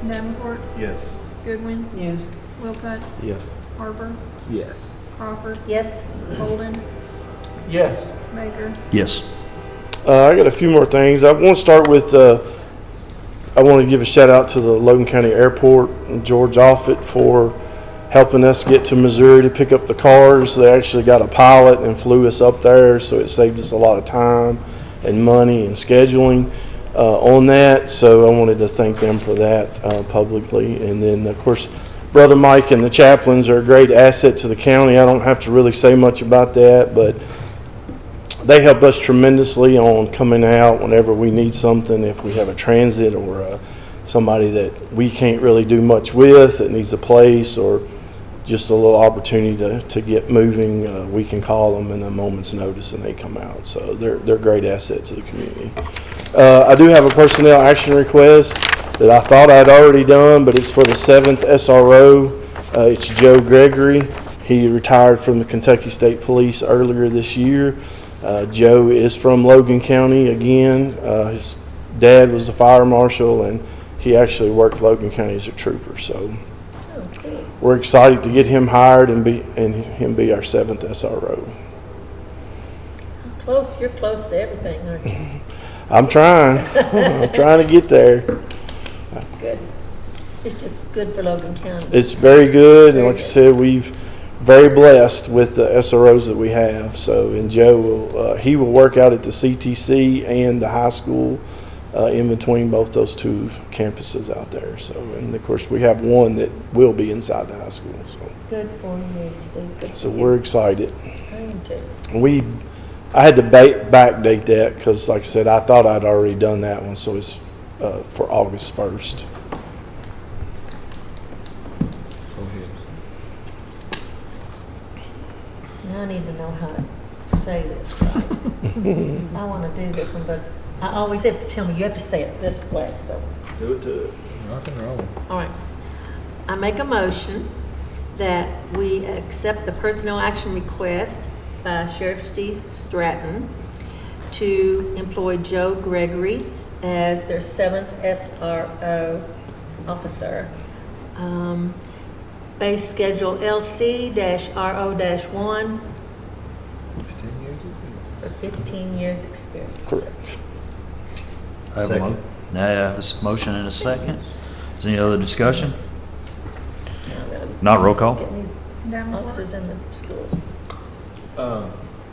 Davenport, Yes. Goodwin, Yes. Wilcott, Yes. Harper, Yes. Crawford, Yes. Bolden, Yes. Baker. Yes. I got a few more things. I want to start with, I want to give a shout out to the Logan County Airport and George Offutt for helping us get to Missouri to pick up the cars. They actually got a pilot and flew us up there, so it saved us a lot of time and money and scheduling on that. So I wanted to thank them for that publicly. And then, of course, Brother Mike and the chaplains are a great asset to the county. I don't have to really say much about that, but they help us tremendously on coming out whenever we need something. If we have a transit or somebody that we can't really do much with that needs a place or just a little opportunity to get moving, we can call them in a moment's notice and they come out. So they're a great asset to the community. I do have a personnel action request that I thought I'd already done, but it's for the 7th SRO. It's Joe Gregory. He retired from the Kentucky State Police earlier this year. Joe is from Logan County again. His dad was a fire marshal and he actually worked Logan County as a trooper. So we're excited to get him hired and him be our 7th SRO. Close, you're close to everything, aren't you? I'm trying. I'm trying to get there. Good. It's just good for Logan County. It's very good, and like I said, we've very blessed with the SROs that we have. So, and Joe will he will work out at the CTC and the high school in between both those two campuses out there. So, and of course, we have one that will be inside the high school. So, Good for you, Steve. Good so for we're you. excited. I am too. I had to backdate that because, like I said, I thought I'd already done that one, so it's for August 1st. Now I need to know how to say this right. I want to do this one, but I always have to tell me, you have to say it this way, so. Do it to it. Rock and roll. All right. I make a motion that we accept the personnel action request by Sheriff Steve Stratton to employ Joe Gregory as their 7th SRO officer. Base schedule LC-RO-1, 15 years experience. Correct. I have a mo- Now I have a motion and a second. Is there any other discussion? Not roll call? Getting these officers in the schools.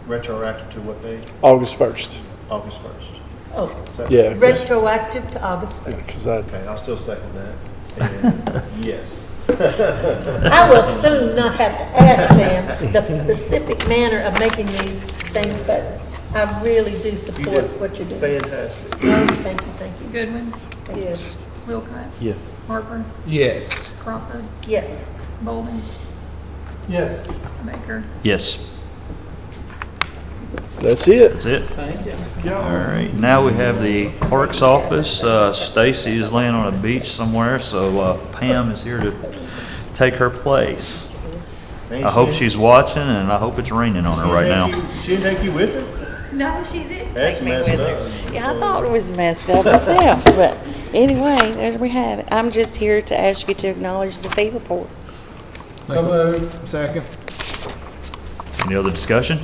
Retroactive to what day? August 1st. August 1st. Oh, Yeah. retroactive to August 1st. Because I, Okay, I'll still second that. And yes. I will soon not have to ask them the specific manner of making these things, but I really do You support did what you're doing. fantastic. Oh, thank you, thank you. Goodwin, Yes. Wilcott, yes. Harper, Yes. Crawford, Yes. Bolden, Yes. Baker. Yes, That's it. that's it. Thank you. All right, now we have the clerk's office. Stacy is laying on a beach somewhere, so Pam is here to take her place. I hope she's watching, and I hope it's raining on her right now. She didn't take you with her? No, she didn't That's take me messed with up. her. Yeah, I thought it was messed up myself, but anyway, there we have it. I'm just here to ask you to acknowledge the fee report. So moved. Second. Any other discussion?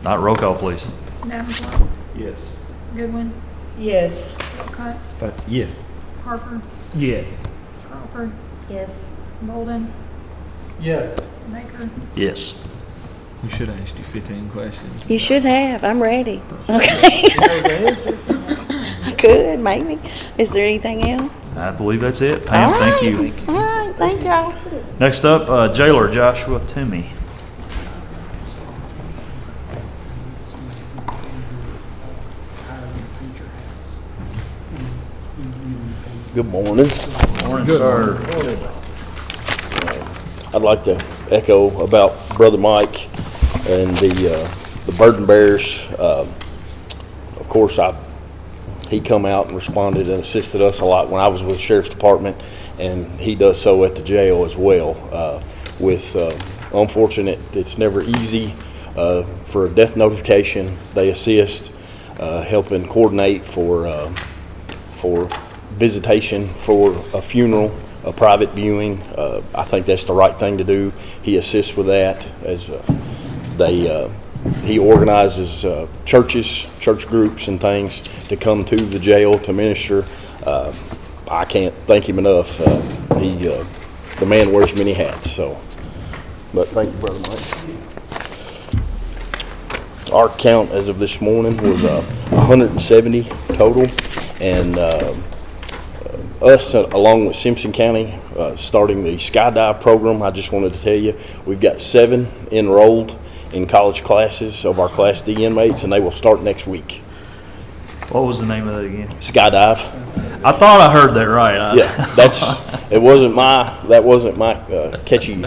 Not roll call, please. Davenport, Yes. Goodwin, Yes. Wilcott, Yes. Harper, Yes. Crawford, Yes. Bolden, Yes. Baker. Yes. We should have asked you 15 questions. You should have. I'm ready. Okay. I could, maybe. Is there anything else? I believe that's it. Pam, All thank right. you. All right, thank y'all. Next up, Jailer Joshua Toomey. Good morning. Morning, sir. I'd like to echo about Brother Mike and the burden bearers. Of course, he come out and responded and assisted us a lot when I was with the Sheriff's Department, and he does so at the jail as well. Unfortunate, it's never easy for a death notification. They assist, helping coordinate for visitation for a funeral, a private viewing. I think that's the right thing to do. He assists with that as he organizes churches, church groups and things to come to the jail to minister. I can't thank him enough. The man wears many hats. So, but thank you, Brother Mike. Our count as of this morning was 170 total, and us, along with Simpson County, starting the skydive program. I just wanted to tell you, we've got 7 enrolled in college classes of our Class D inmates, and they will start next week. What was the name of that again? Skydive. I thought I heard that right. Yeah, that wasn't my catchy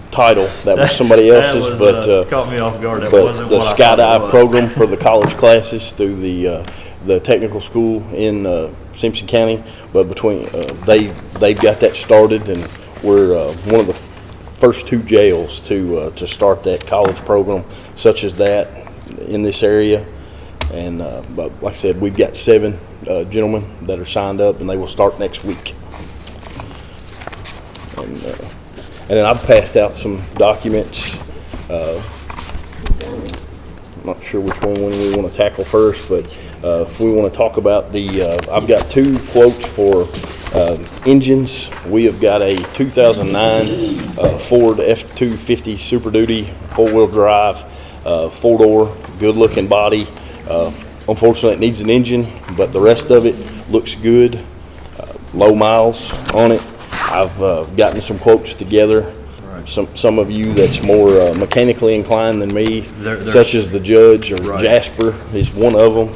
title. That was somebody else's. But caught me off guard. That but wasn't the what I thought it skydive was. program for the college classes through the technical school in Simpson County, but between they've got that started, and we're one of the first 2 jails to start that college program such as that in this area. And but like I said, we've got 7 gentlemen that are signed up, and they will start next week. And then I've passed out some documents. I'm not sure which one we want to tackle first, but if we want to talk about I've got 2 quotes for engines. We have got a 2009 Ford F-250 Super Duty 4-wheel drive, 4-door, good-looking body. Unfortunately, it needs an engine, but the rest of it looks good. Low miles on it. I've gotten some quotes together. Some of you that's more mechanically inclined than me, such as the judge or Jasper is one of them.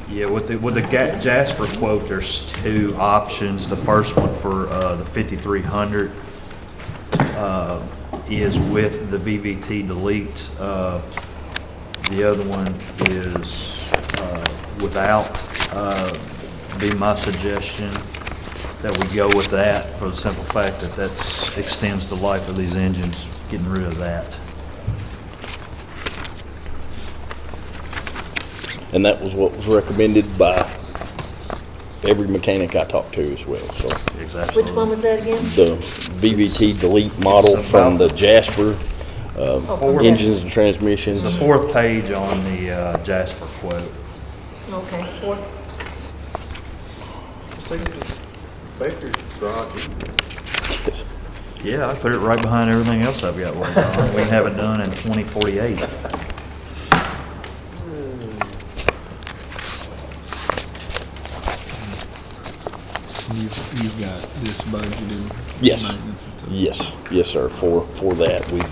Yeah, with the Jasper quote, there's 2 options. The first one for the 5300 is with the VVT delete. The other one is without. Be my suggestion that we go with that for the simple fact that extends the life of these engines, getting rid of that. And that was what was recommended by every mechanic I talked to as well. So Exactly. Which one was that again? the VVT delete model from the Jasper engines and transmissions. The fourth page on the Jasper quote. Okay, fourth. Baker's garage. Yes. Yeah, I put it right behind everything else I've got working on. We can have it done in 2048. You've got this budgeted. Yes. maintenance and stuff. Yes, sir. For that, we've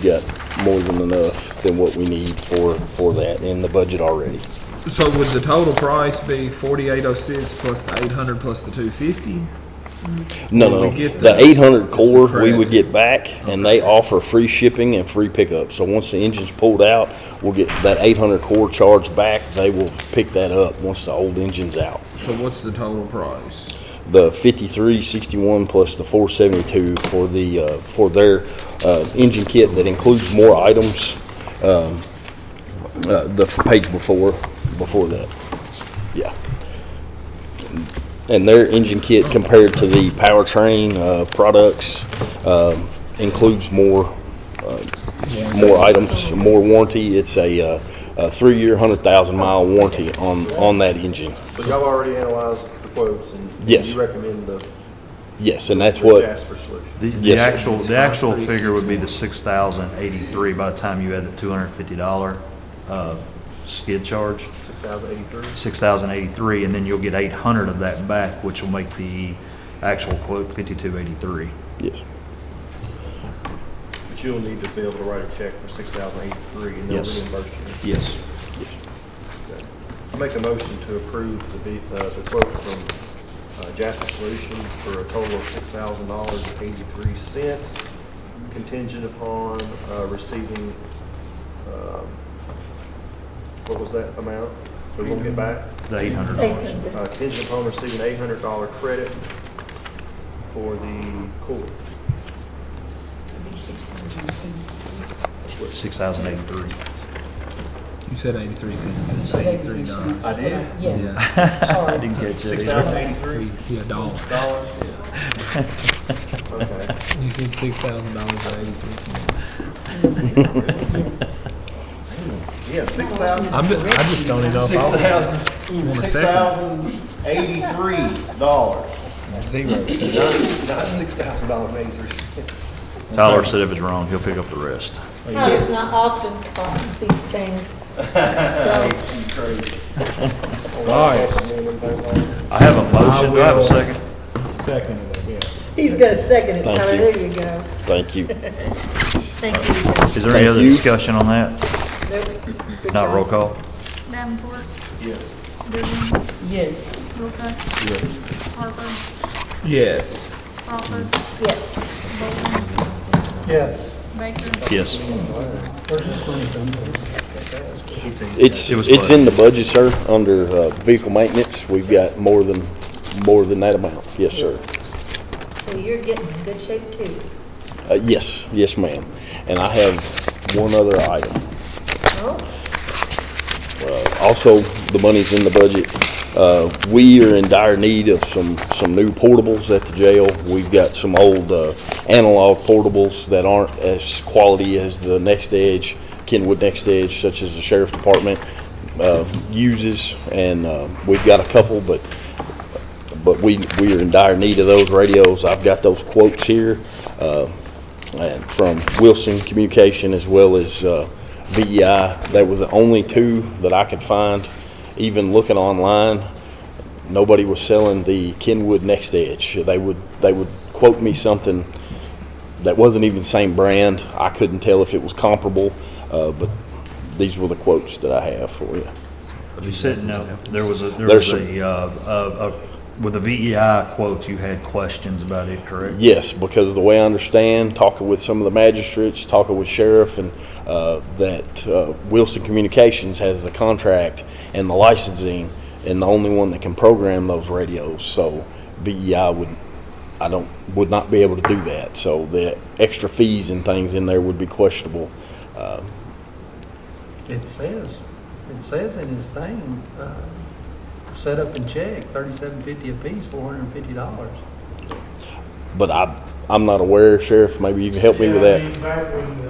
got more than enough than what we need for that in the budget already. So would the total price be 4806 plus the 800 plus the 250? No, Will we no. get The 800 core the we would credit? get back, and they offer free shipping and free pickup. So once the engine's pulled out, we'll get that 800 core charged back. They will pick that up once the old engine's out. So what's the total price? The 5361 plus the 472 for the for their engine kit that includes more items. The page before that, yeah. And their engine kit compared to the powertrain products includes more items, more warranty. It's a 3-year, 100,000-mile warranty on that engine. So y'all already analyzed the quotes and Yes. you recommend the Yes, and that's the what. Jasper solution? The Yes, sir. the actual figure would be the 6,083 by the time you add the $250 skid charge. 6,083? 6,083, and then you'll get 800 of that back, which will make the actual quote 5,283. Yes. But you'll need to be able to write a check for 6,083 and they'll Yes. reimburse you. Yes. Okay. I make a motion to approve the quote from Jasper Solutions for a total of $6,000.83, contingent upon receiving, what was that amount? We're gonna get back? The $800. Contingent upon receiving $800 credit for the core. 6,083. You said 83 cents. It's $83. I did? Yeah. I didn't catch that. $6,083? Yeah, dollars. Dollars? Okay. You said $6,000 for 83 cents. Yeah, 6,000. I just don't even know if I want a second. $6,083. Zero. Not $6,000.83. Tyler said if it's wrong, he'll pick up the rest. Tyler's not often caught these things. So, Crazy. All right. I have a motion. Do I have a second? Second of it, yeah. he's got a second it, Thank Tyler. you. There you go. Thank you. Thank you. Is there any Thank other you. discussion on that? Nope. Good Not job. roll call? Davenport, Yes. Goodwin, Yes. Wilcox, Yes. Harper, Yes. Crawford, Yes. Bolden, Yes. Baker. Yes. Where's this money from? It's It was it's in the budget, sir, under vehicle maintenance. We've got more than that amount. Yes, sir. So you're getting in good shape too. Yes, ma'am. And I have one other item. Oh, Also, the money's in the budget. We are in dire need of some new portables at the jail. We've got some old analog portables that aren't as quality as the Next Edge, Kenwood Next Edge, such as the Sheriff's Department uses, and we've got a couple, but we are in dire need of those radios. I've got those quotes here, and from Wilson Communication as well as VEI. They were the only two that I could find. Even looking online, nobody was selling the Kenwood Next Edge. They would quote me something that wasn't even the same brand. I couldn't tell if it was comparable, but these were the quotes that I have for you. You said no. There was There's with the VEI quotes, you had questions about it, correct? Yes, because the way I understand, talking with some of the magistrates, talking with sheriff, and that Wilson Communications has the contract and the licensing, and the only one that can program those radios. So VEI would not be able to do that. So the extra fees and things in there would be questionable. It says in his thing, set up and check, $37.50 a piece, $450. But I'm not aware, Sheriff. Maybe you can help me with that. Back when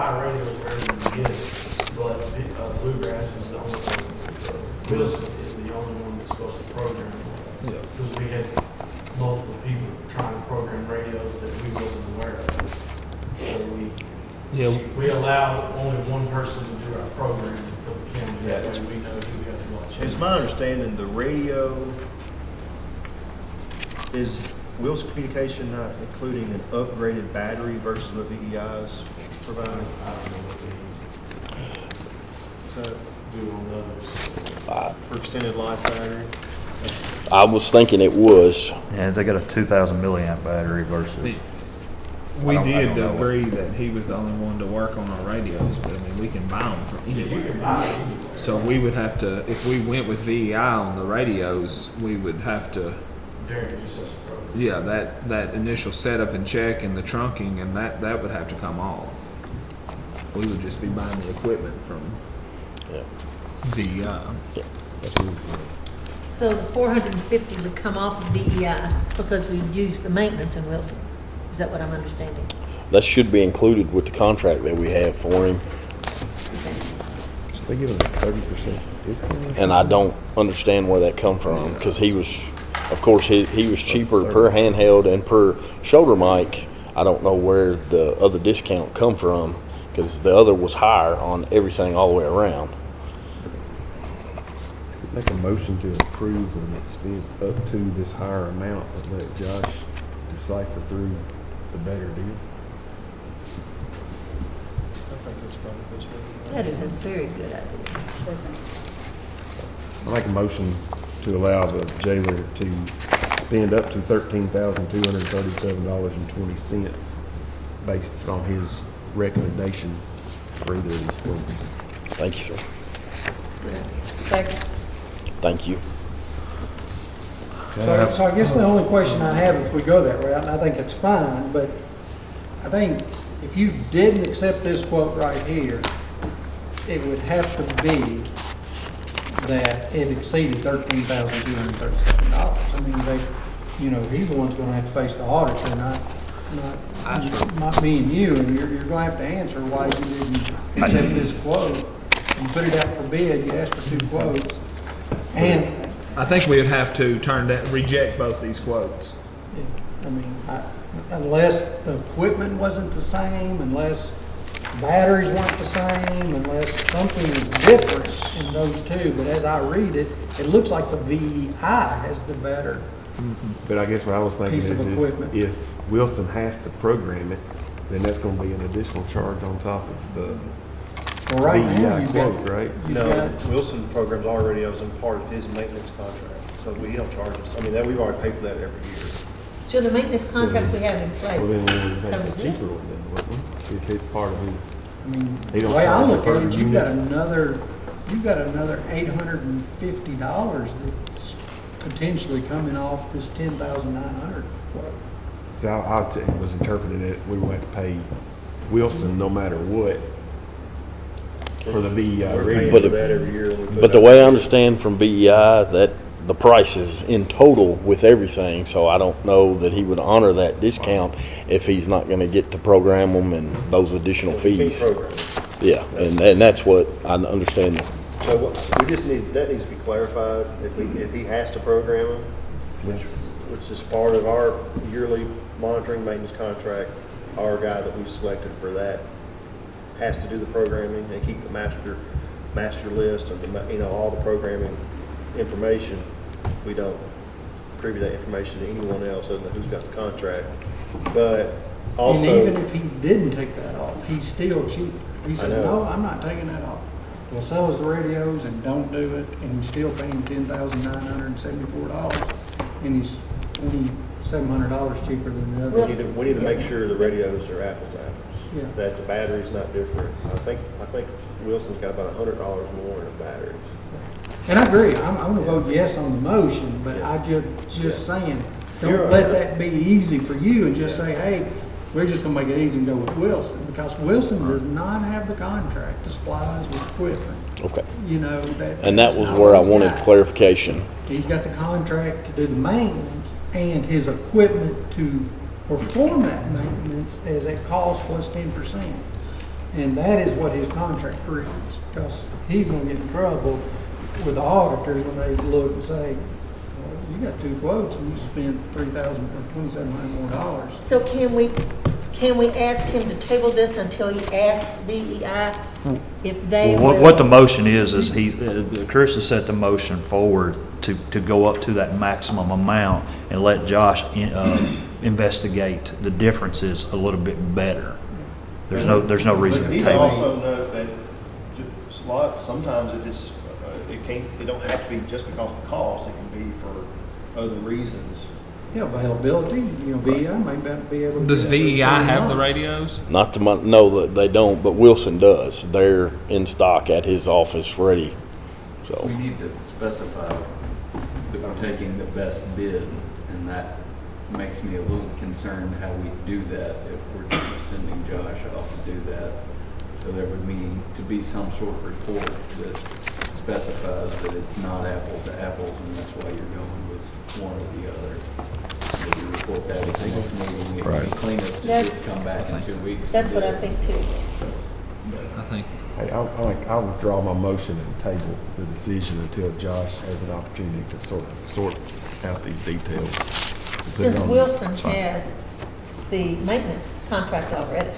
buy radios wherever you get it, but Bluegrass is the only one, Wilson is the only one that's supposed to program it. Because we had multiple people trying to program radios that we wasn't aware of. So we allowed only one person to do our programming for the county, that way we know who has what. It's my understanding the radio is Wilson Communication not including an upgraded battery versus what VEI's providing? I don't know what they do on those. For extended life battery? I was thinking it was. Yeah, they got a 2,000 milliamp battery versus. We I did don't know. agree that he was the only one to work on our radios, but I mean, we can buy them from anywhere. You can buy it anywhere. So we would have to, if we went with VEI on the radios, we would have to, Very just as a program. yeah, that initial setup and check and the trunking, and that would have to come off. We would just be buying the equipment from VEI. So the 450 would come off of VEI because we used the maintenance in Wilson. Is that what I'm understanding? That should be included with the contract that we have for him. They give him a 30% discount. And I don't understand where that come from, because he was, of course, he was cheaper per handheld and per shoulder mic. I don't know where the other discount come from, because the other was higher on everything all the way around. Make a motion to approve an expense up to this higher amount, but let Josh decipher through the better deal. That is a very good idea. I make a motion to allow the jailer to spend up to $13,237.20 based on his recommendation for either of these programs. Thank you, sir. Second. Thank you. So I guess the only question I have, if we go that route, and I think it's fine, but I think if you didn't accept this quote right here, it would have to be that it exceeded $13,237. I mean, he's the one that's gonna have to face the auditor, not me and you, and you're gonna have to answer why you didn't accept this quote and put it out for bid. You asked for 2 quotes, and I think we would have to reject both these quotes. I mean, unless the equipment wasn't the same, unless batteries weren't the same, unless something is different in those two. But as I read it, it looks like the VEI has the better. But I guess what I was thinking Piece of is equipment. if Wilson has to program it, then that's gonna be an additional charge on top of the Well, right now, VEI you've quote, got, right? you've No, got, Wilson programs our radios and part of his maintenance contract, so he don't charge us. I mean, we've already paid for that every year. So the maintenance contract we have in Well, then we place would have covers a this? cheaper one then, wouldn't we? If it's part of his, I mean, They the don't way I charge look per at it, you've got unit. another $850 that's potentially coming off this 10,900 quote. so was interpreting it, we would have to pay Wilson no matter what for the VEI We're radio. paying But for it- that every year. and we put But the it way I out. understand from VEI, that the price is in total with everything, so I don't know that he would honor that discount if he's not gonna get to program them and those additional We can't fees. program it. Yeah, and that's what I understand. So we just that needs to be clarified, if he has to program them, which is part of our yearly monitoring maintenance contract, our guy that we've selected for that has to do the programming and keep the master list and all the programming information. We don't privy that information to anyone else other than who's got the contract. But also, And even if he didn't take that off, he's still cheap. He said, I know. no, I'm not taking that off. Well, sell us the radios and don't do it, and you're still paying $10,974, and he's $2,700 cheaper than the we other. need to make sure the radios are apples to apples. Yeah. That the battery's not different. I think Wilson's got about $100 more in batteries. And I agree, I'm gonna vote yes on the motion, but I just saying, don't let that be easy for you and just say, hey, we're just gonna make it easy and go with Wilson, because Wilson does not have the contract to supply us with equipment. Okay. And that was that's where I not what he's wanted got. clarification. He's got the contract to do the maintenance and his equipment to perform that maintenance as at cost plus 10%. And that is what his contract reads, because he's gonna get in trouble with the auditors when they look and say, well, you got 2 quotes and you spent $3,200 more dollars. So can we ask him to table this until he asks VEI if they Well, will? what the motion is Chris has set the motion forward to go up to that maximum amount and let Josh investigate the differences a little bit better. There's no reason But to he table. also knows that sometimes if it's, it don't have to be just because of cost, it can be for other reasons. Yeah, availability, VEI may be able to. Does get that for VEI 3 have the months. radios? Not to my, no, they don't, but Wilson does. They're in stock at his office, ready, so. We need to specify that we're taking the best bid, and that makes me a little concerned how we do that if we're just sending Josh off to do that. So there would need to be some sort of report that specifies that it's not apples to apples, and that's why you're going with one or the other. Maybe report that at the next meeting. It would be cleanest to just come back in 2 weeks. That's what I think too. I think. Hey, I'll withdraw my motion and table the decision until Josh has an opportunity to sort out these details. Since Wilson has the maintenance contract already,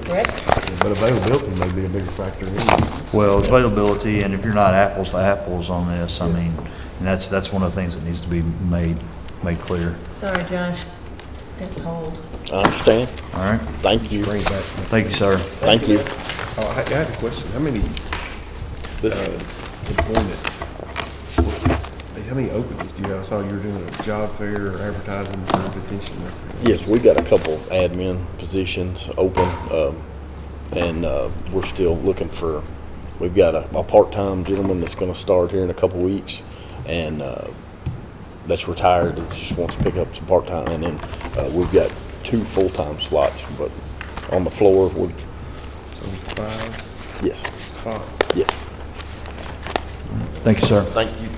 correct? But availability may be a bigger factor in this. Well, availability, and if you're not apples to apples on this, I mean, and that's one of the things that needs to be made clear. Sorry, Josh. Didn't hold. I understand. All right? Thank you. Bring it back. Thank you, sir. Thank you. Oh, I had a question. How many, This, employment, how many openings do you have? I saw you were doing a job fair or advertising for detention. yes, we got a couple admin positions open, and we're still looking for, we've got a part-time gentleman that's gonna start here in a couple weeks, and that's retired and just wants to pick up some part-time, and then we've got 2 full-time slots, but on the floor, we're, So 5 yes, spots. yes. Thank you, sir. Thank you.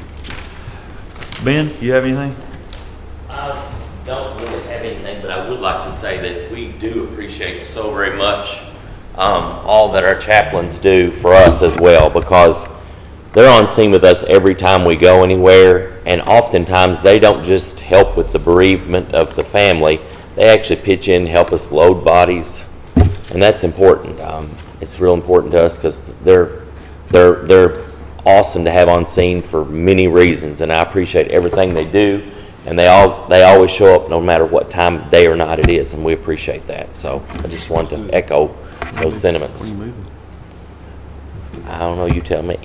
Ben, you have anything? I don't really have anything, but I would like to say that we do appreciate so very much all that our chaplains do for us as well, because they're on scene with us every time we go anywhere, and oftentimes they don't just help with the bereavement of the family, they actually pitch in and help us load bodies, and that's important. It's real important to us because they're awesome to have on scene for many reasons, and I appreciate everything they do, and they always show up no matter what time of day or night it is, and we appreciate that. So I just wanted to echo those sentiments. When are you moving? I don't know, you tell me.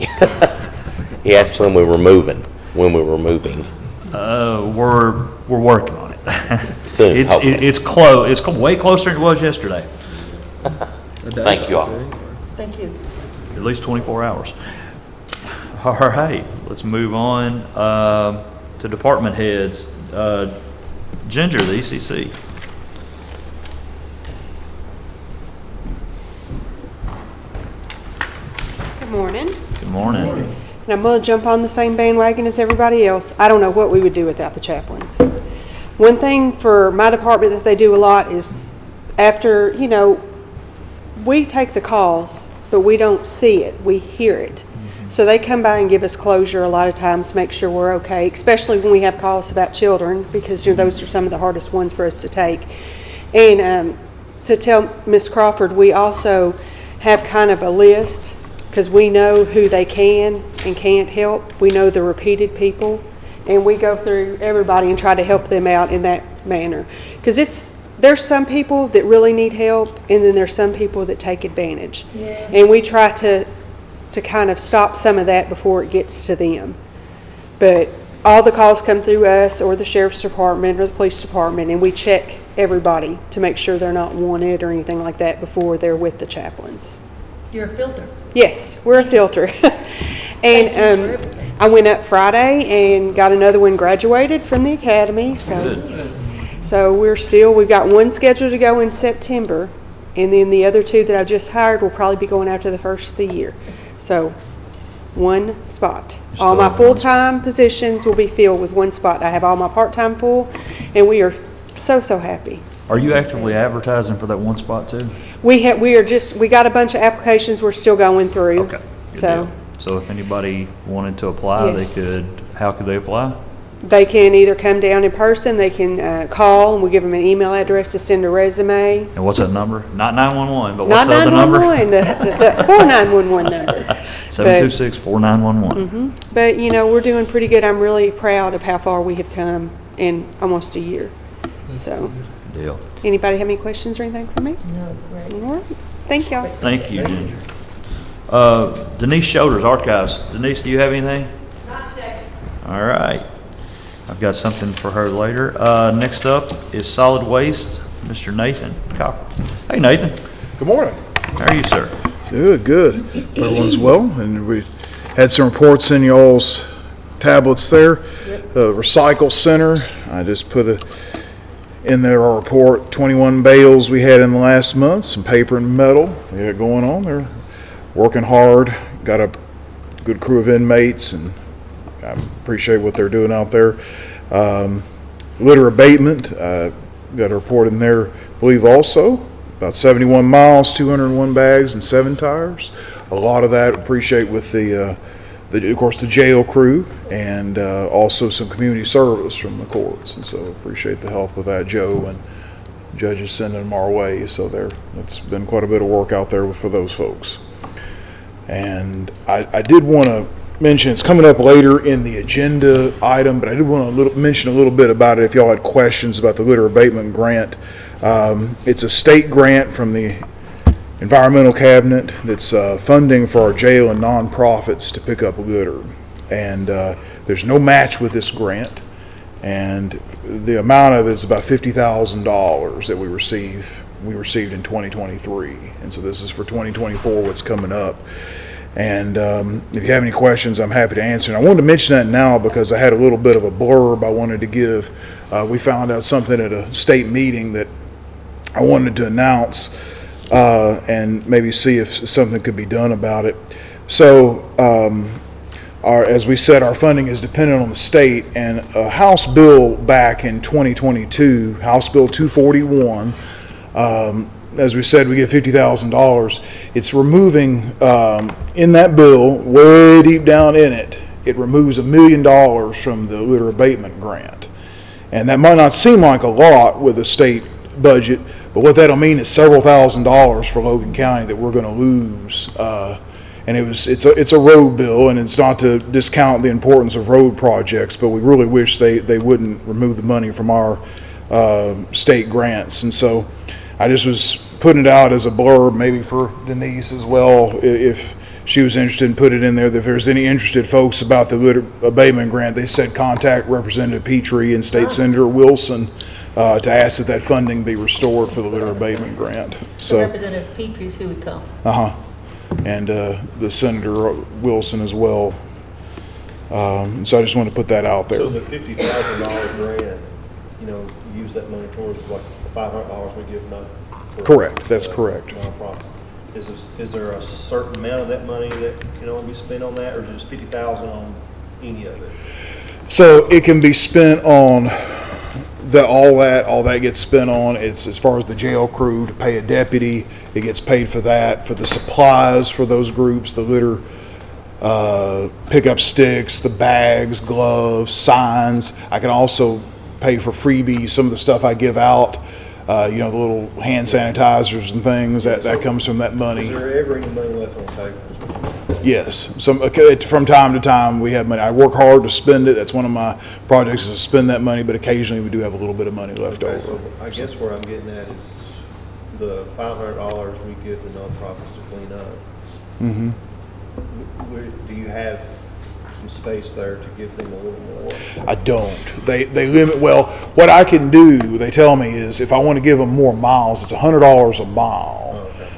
He asked when we were moving. We're working on it. Soon, hopefully. It's close. It's way closer than it was yesterday. Thank you all. Thank you. At least 24 hours. All right, let's move on to department heads. Ginger, the ECC. Good morning. Good morning. And I'm going to jump on the same bandwagon as everybody else. I don't know what we would do without the chaplains. One thing for my department that they do a lot is after, we take the calls, but we don't see it, we hear it. So they come by and give us closure a lot of times, make sure we're okay, especially when we have calls about children, because those are some of the hardest ones for us to take. And to tell Ms. Crawford, we also have kind of a list, because we know who they can and can't help. We know the repeated people, and we go through everybody and try to help them out in that manner. Because there's some people that really need help, and then there's some people that take advantage. Yes. And we try to kind of stop some of that before it gets to them. But all the calls come through us or the sheriff's department or the police department, and we check everybody to make sure they're not wanted or anything like that before they're with the chaplains. You're a filter. Yes, we're a filter. And I went up Friday and got another one graduated from the academy. So we've got one scheduled to go in September, and then the other 2 that I just hired will probably be going after the first of the year. So 1 spot. All my full-time positions will be filled with 1 spot. I have all my part-time full, and we are so happy. Are you actively advertising for that 1 spot too? We got a bunch of applications we're still going through. Okay. Good So deal. So if anybody wanted to apply, Yes. how could they apply? they can either come down in person, they can call, and we give them an email address to send a resume. And what's that number? Not 911, but what's Not the other number? 911, the 4911 number. 726-4911. But, you know, we're doing pretty good. I'm really proud of how far we have come in almost a year. So, Deal. anybody have any questions or anything for me? No, great. All right. Thank y'all. Thank you, Ginger. Denise Shoulders, Archives. Denise, do you have anything? Not today. All right. I've got something for her later. Next up is Solid Waste, Mr. Nathan Copper. Hey, Nathan. Good morning. How are you, sir? Good. Everyone's well, and we had some reports in y'all's tablets there. Recycle Center, I just put in there our report, 21 bales we had in the last month, some paper and metal we had going on. They're working hard, got a good crew of inmates, and I appreciate what they're doing out there. Litter abatement, got a report in there, I believe also, about 71 miles, 201 bags, and 7 tires. A lot of that appreciate with of course, the jail crew, and also some community service from the courts. And so appreciate the help with that, Joe, and judges sending them our way. So it's been quite a bit of work out there for those folks. And I did want to mention, it's coming up later in the agenda item, but I did want to mention a little bit about it if y'all had questions about the litter abatement grant. It's a state grant from the Environmental Cabinet that's funding for our jail and nonprofits to pick up litter. And there's no match with this grant. And the amount of it is about $50,000 that we received in 2023. And so this is for 2024, what's coming up. And if you have any questions, I'm happy to answer. And I wanted to mention that now because I had a little bit of a blurb I wanted to give. We found out something at a state meeting that I wanted to announce and maybe see if something could be done about it. So, as we said, our funding is dependent on the state, and a House bill back in 2022, House Bill 241, as we said, we get $50,000. It's removing, in that bill, way deep down in it, it removes $1 million from the litter abatement grant. And that might not seem like a lot with a state budget, but what that'll mean is several $1,000s for Logan County that we're going to lose. And it's a road bill, and it's not to discount the importance of road projects, but we really wish they wouldn't remove the money from our state grants. And so I just was putting it out as a blurb, maybe for Denise as well, if she was interested, in put it in there that if there's any interested folks about the litter abatement grant, they said contact Representative Petrie and State Senator Wilson to ask that funding be restored for the litter abatement grant. So Representative Petrie's who would come. And the Senator Wilson as well. So I just wanted to put that out there. So the $50,000 grant, use that money towards like $500 we give not for correct. That's correct. Nonprofits. Is there a certain amount of that money that can only be spent on that, or is it just $50,000 on any of it? So it can be spent on all that gets spent on. It's as far as the jail crew to pay a deputy, it gets paid for that, for the supplies for those groups, the litter pickup sticks, the bags, gloves, signs. I can also pay for freebies, some of the stuff I give out, the little hand sanitizers and things, that comes from that money. Is there ever any money left on the table? Yes, from time to time we have money. I work hard to spend it. That's one of my projects, is to spend that money, but occasionally we do have a little bit of money left over. So I guess where I'm getting at is the $500 we give the nonprofits to clean up. Mm-hmm. Do you have some space there to give them a little more? I don't. They limit. Well, what I can do, they tell me, is if I want to give them more miles, it's $100 a mile.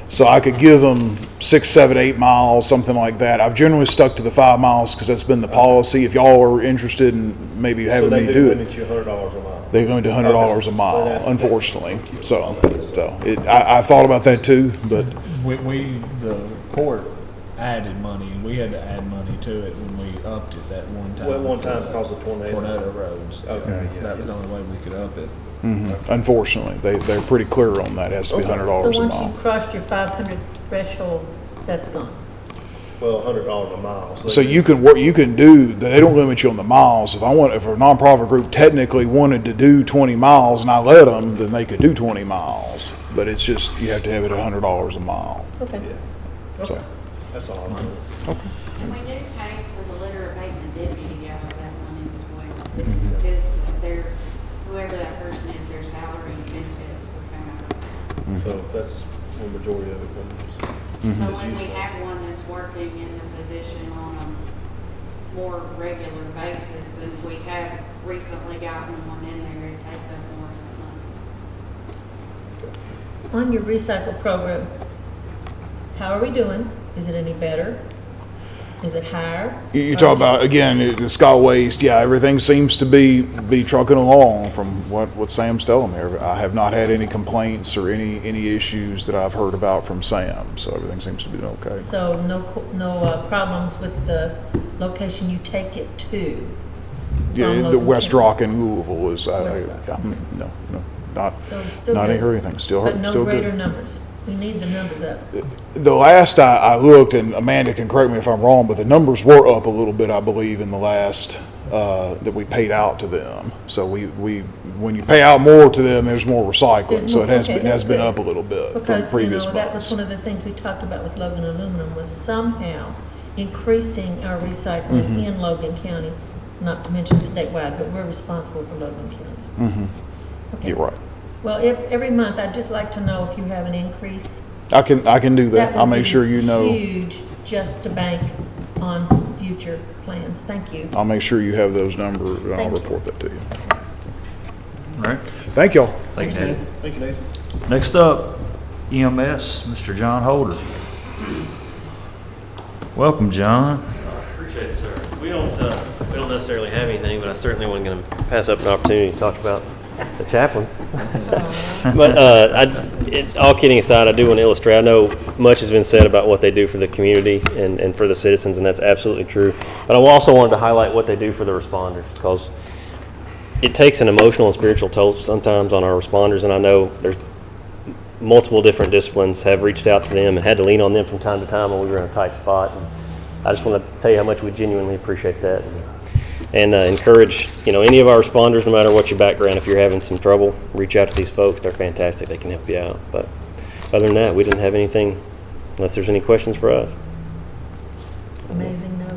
So I could give them 6, 7, 8 miles, something like that. I've generally stuck to the 5 miles because that's been the policy. If y'all are interested in maybe having me do it, limit you $100 a mile. They're going to $100 a mile, unfortunately. So I've thought about that too, but the court added money, and we had to add money to it when we upped it that one time. Well, one time because of tornado. Tornado roads. Okay, yeah. That was the only way we could up it. Unfortunately, they're pretty clear on that. It has to be $100 So a once mile. you've crossed your 500 threshold, that's gone. Well, $100 a mile. So you can work, you can do, they don't limit you on the miles. If a nonprofit group technically wanted to do 20 miles and I let them, then they could do 20 miles. But it's just, you have to have it $100 a mile. Okay. Yeah. So, Okay. That's all I'm doing. okay. And we do pay for the litter abatement deputy out of that money as well. Because they're, whoever that person is, their salary and benefits will come out of that. So that's the majority of it comes. So when we have one that's working in the position on a more regular basis, and we have recently gotten one in there, it takes up more of the money. On your recycle program, how are we doing? Is it any better? Is it higher? You talk about, again, the Scott Waste, yeah, everything seems to be trucking along from what Sam's telling me. I have not had any complaints or any issues that I've heard about from Sam, so everything seems to be doing okay. So no problems with the location you take it to? Yeah, from the Logan West County? Rock and Louisville was, West Rock. yeah, no, not, So still not good. any heard anything, still But no still greater good. numbers. We need the numbers up. The last I looked, and Amanda can correct me if I'm wrong, but the numbers were up a little bit, I believe, in the last, that we paid out to them. So when you pay out more to them, there's more recycling, so it has Okay, been, has that's been good. up a little bit from Because, previous that was months. one of the things we talked about with Logan Aluminum, was somehow increasing our recycling Mhm. in Logan County, not to mention statewide, but we're responsible for Logan County. Okay. You're right. Well, every month, I'd just like to know if you have an increase. I can do that. That I'll would make be sure you know. huge, just to bank on future plans. Thank you. I'll make sure you have those numbers, and I'll Thank you. report that to you. All right. Thank y'all. Thank you, Nathan. Thank you, Nathan. Next up, EMS, Mr. John Holder. Welcome, John. Appreciate it, sir. We don't necessarily have anything, but I certainly wasn't going to pass up an opportunity to talk about the chaplains. But all kidding aside, I do want to illustrate. I know much has been said about what they do for the community and for the citizens, and that's absolutely true. But I also wanted to highlight what they do for the responders, because it takes an emotional and spiritual toll sometimes on our responders, and I know there's multiple different disciplines have reached out to them and had to lean on them from time to time when we were in a tight spot. And I just want to tell you how much we genuinely appreciate that, and encourage any of our responders, no matter what your background, if you're having some trouble, reach out to these folks. They're fantastic. They can help you out. But other than that, we didn't have anything unless there's any questions for us. Amazing, no?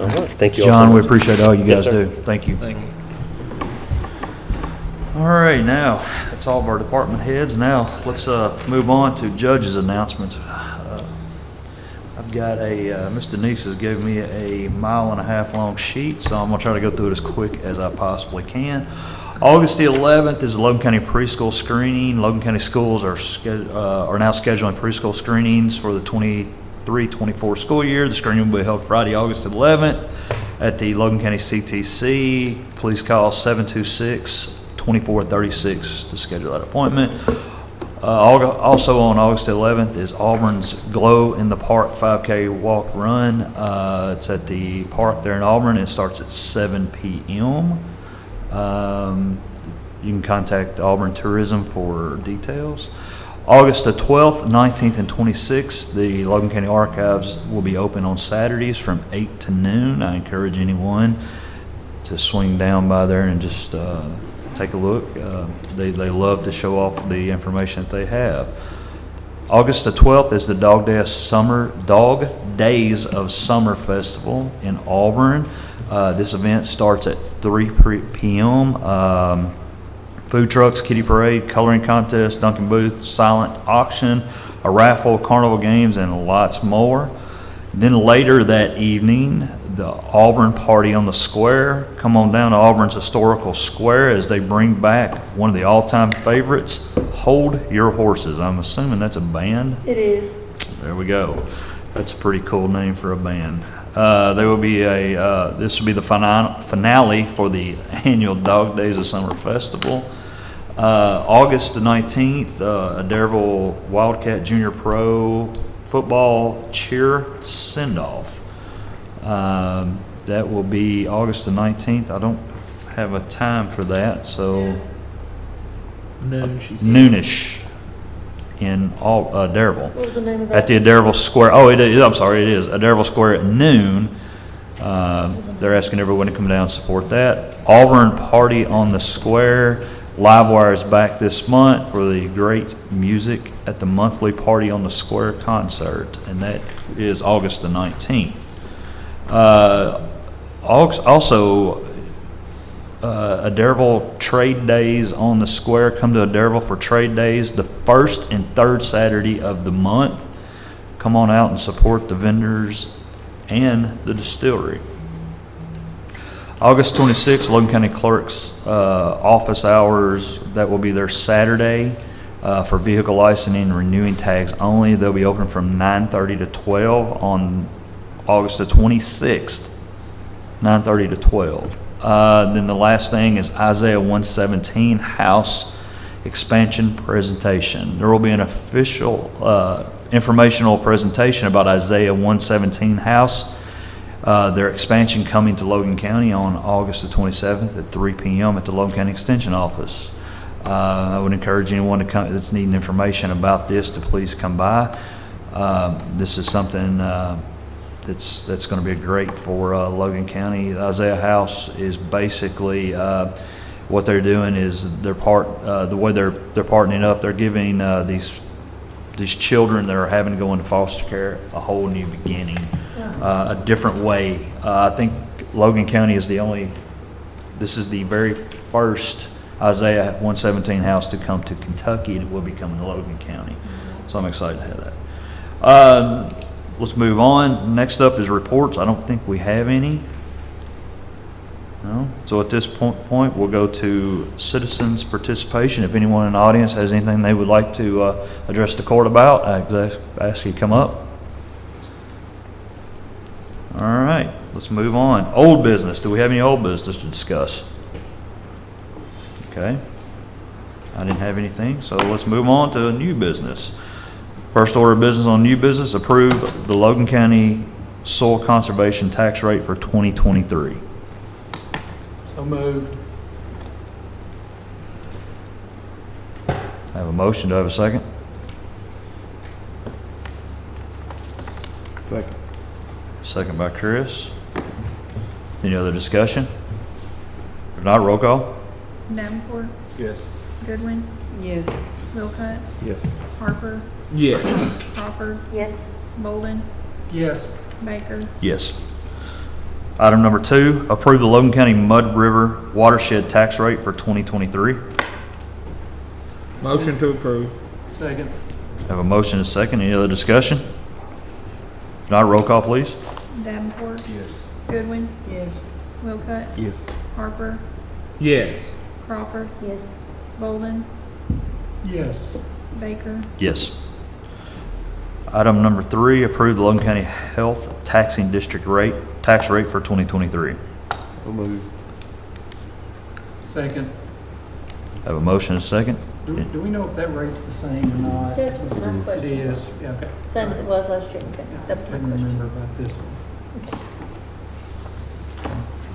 All right. Thank you all John, so we much. appreciate all you Yes, guys sir. do. Thank you. All right, now, that's all of our department heads. Now, let's move on to judges' announcements. I've got Ms. Denise has given me a 1.5 mile long sheet, so I'm going to try to go through it as quick as I possibly can. August the 11th is the Logan County preschool screening. Logan County schools are now scheduling preschool screenings for the 23-24 school year. The screening will be held Friday, August 11th at the Logan County CTC. Please call 726-2436 to schedule that appointment. Also on August 11th is Auburn's Glow in the Park 5K walk run. It's at the park there in Auburn. It starts at 7 p.m. You can contact Auburn Tourism for details. August the 12th, 19th, and 26th, the Logan County Archives will be open on Saturdays from 8 to noon. I encourage anyone to swing down by there and just take a look. They love to show off the information that they have. August the 12th is the Dog Days of Summer Festival in Auburn. This event starts at 3 p.m. Food trucks, kiddie parade, coloring contest, Dunkin' booth, silent auction, a raffle, carnival games, and lots more. Then later that evening, the Auburn Party on the Square. Come on down to Auburn's Historical Square as they bring back one of the all-time favorites, Hold Your Horses. I'm assuming that's a band. It is. There we go. That's a pretty cool name for a band. There will be this will be the finale for the annual Dog Days of Summer Festival. August the 19th, Adderville Wildcat Junior Pro football cheer send-off. That will be August the 19th. I don't have a time for that, so Noon, she said. noonish in Adderville. What was the name of At that? the Adderville Square. Oh, it is. I'm sorry, it is Adderville Square at noon. They're asking everyone to come down and support that. Auburn Party on the Square. Livewire is back this month for the great music at the monthly Party on the Square concert, and that is August the 19th. Also, Adderville Trade Days on the Square. Come to Adderville for Trade Days the first and third Saturday of the month. Come on out and support the vendors and the distillery. August 26th, Logan County Clerk's office hours. That will be their Saturday for vehicle licensing and renewing tags only. They'll be open from 9:30 to 12 on August the 26th, 9:30 to 12. Then the last thing is Isaiah 117 House Expansion Presentation. There will be an official informational presentation about Isaiah 117 House, their expansion coming to Logan County on August the 27th at 3 p.m. at the Logan County Extension Office. I would encourage anyone to come that's needing information about this to please come by. This is something that's going to be great for Logan County. The Isaiah House is basically what they're doing is the way they're partnering up. They're giving these children that are having to go into foster care a whole new beginning, a different way. I think Logan County is this is the very first Isaiah 117 house to come to Kentucky, and it will be coming to Logan County. So I'm excited to have that. Let's move on. Next up is reports. I don't think we have any. No. So at this point, we'll go to citizens' participation. If anyone in the audience has anything they would like to address the court about, I ask you to come up. All right. Let's move on. Old business. Do we have any old business to discuss? Okay. I didn't have anything, so let's move on to new business. First order of business on new business, approve the Logan County soil conservation tax rate for 2023. So moved. I have a motion. Do I have a second? Second. Second by Chris. Any other discussion? If not, roll call. Davenport, Yes. Goodwin, Yes. Wilcott, Yes. Harper, Yes. Crawford, Yes. Bolden, Yes. Baker. Yes. Item number 2, approve the Logan County Mud River watershed tax rate for 2023. Motion to approve. Second. Have a motion and a second. Any other discussion? If not, roll call, please. Davenport, Yes. Goodwin, Yes. Wilcott, Yes. Harper, Yes. Crawford, Yes. Bolden, Yes. Baker. Yes. Item number 3, approve the Logan County Health Taxing District tax rate for 2023. So moved. Second. Have a motion and a second. Do we know if that rate's the same or not? That's what my It question is, was. yeah, okay. Same as it was last year. Okay, that was my Couldn't question. remember about this one.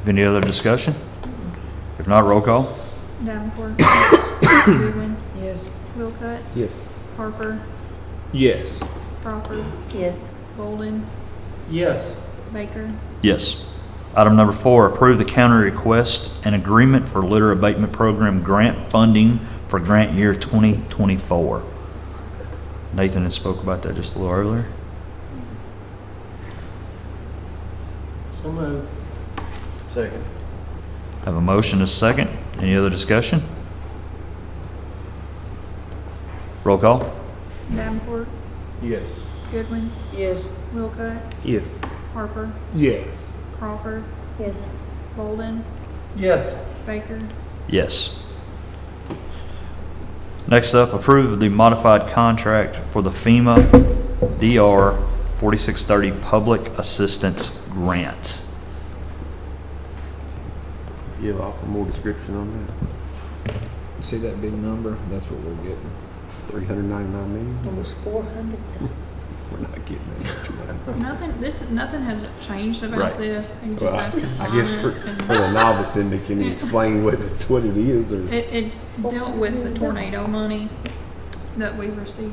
Any other discussion? If not, roll call. Davenport, Goodwin, Yes. Wilcott, Yes. Harper, Yes. Crawford, Yes. Bolden, Yes. Baker. Yes. Item number 4, approve the county request and agreement for litter abatement program grant funding for grant year 2024. Nathan had spoke about that just a little earlier. So moved. Second. Have a motion and a second. Any other discussion? Roll call. Davenport, Yes. Goodwin, Yes. Wilcott, Yes. Harper, Yes. Crawford, Yes. Bolden, Yes. Baker. Yes. Next up, approve the modified contract for the FEMA DR 4630 Public Assistance Grant. You have offer more description on that? You see that big number? That's what we're getting. 399 million? Almost 400. We're not not getting that much money. Nothing has changed about Right. this. He just Well, has to I sign guess it. and- for the novice, then can you explain what it is, or? It's dealt with the tornado money that we received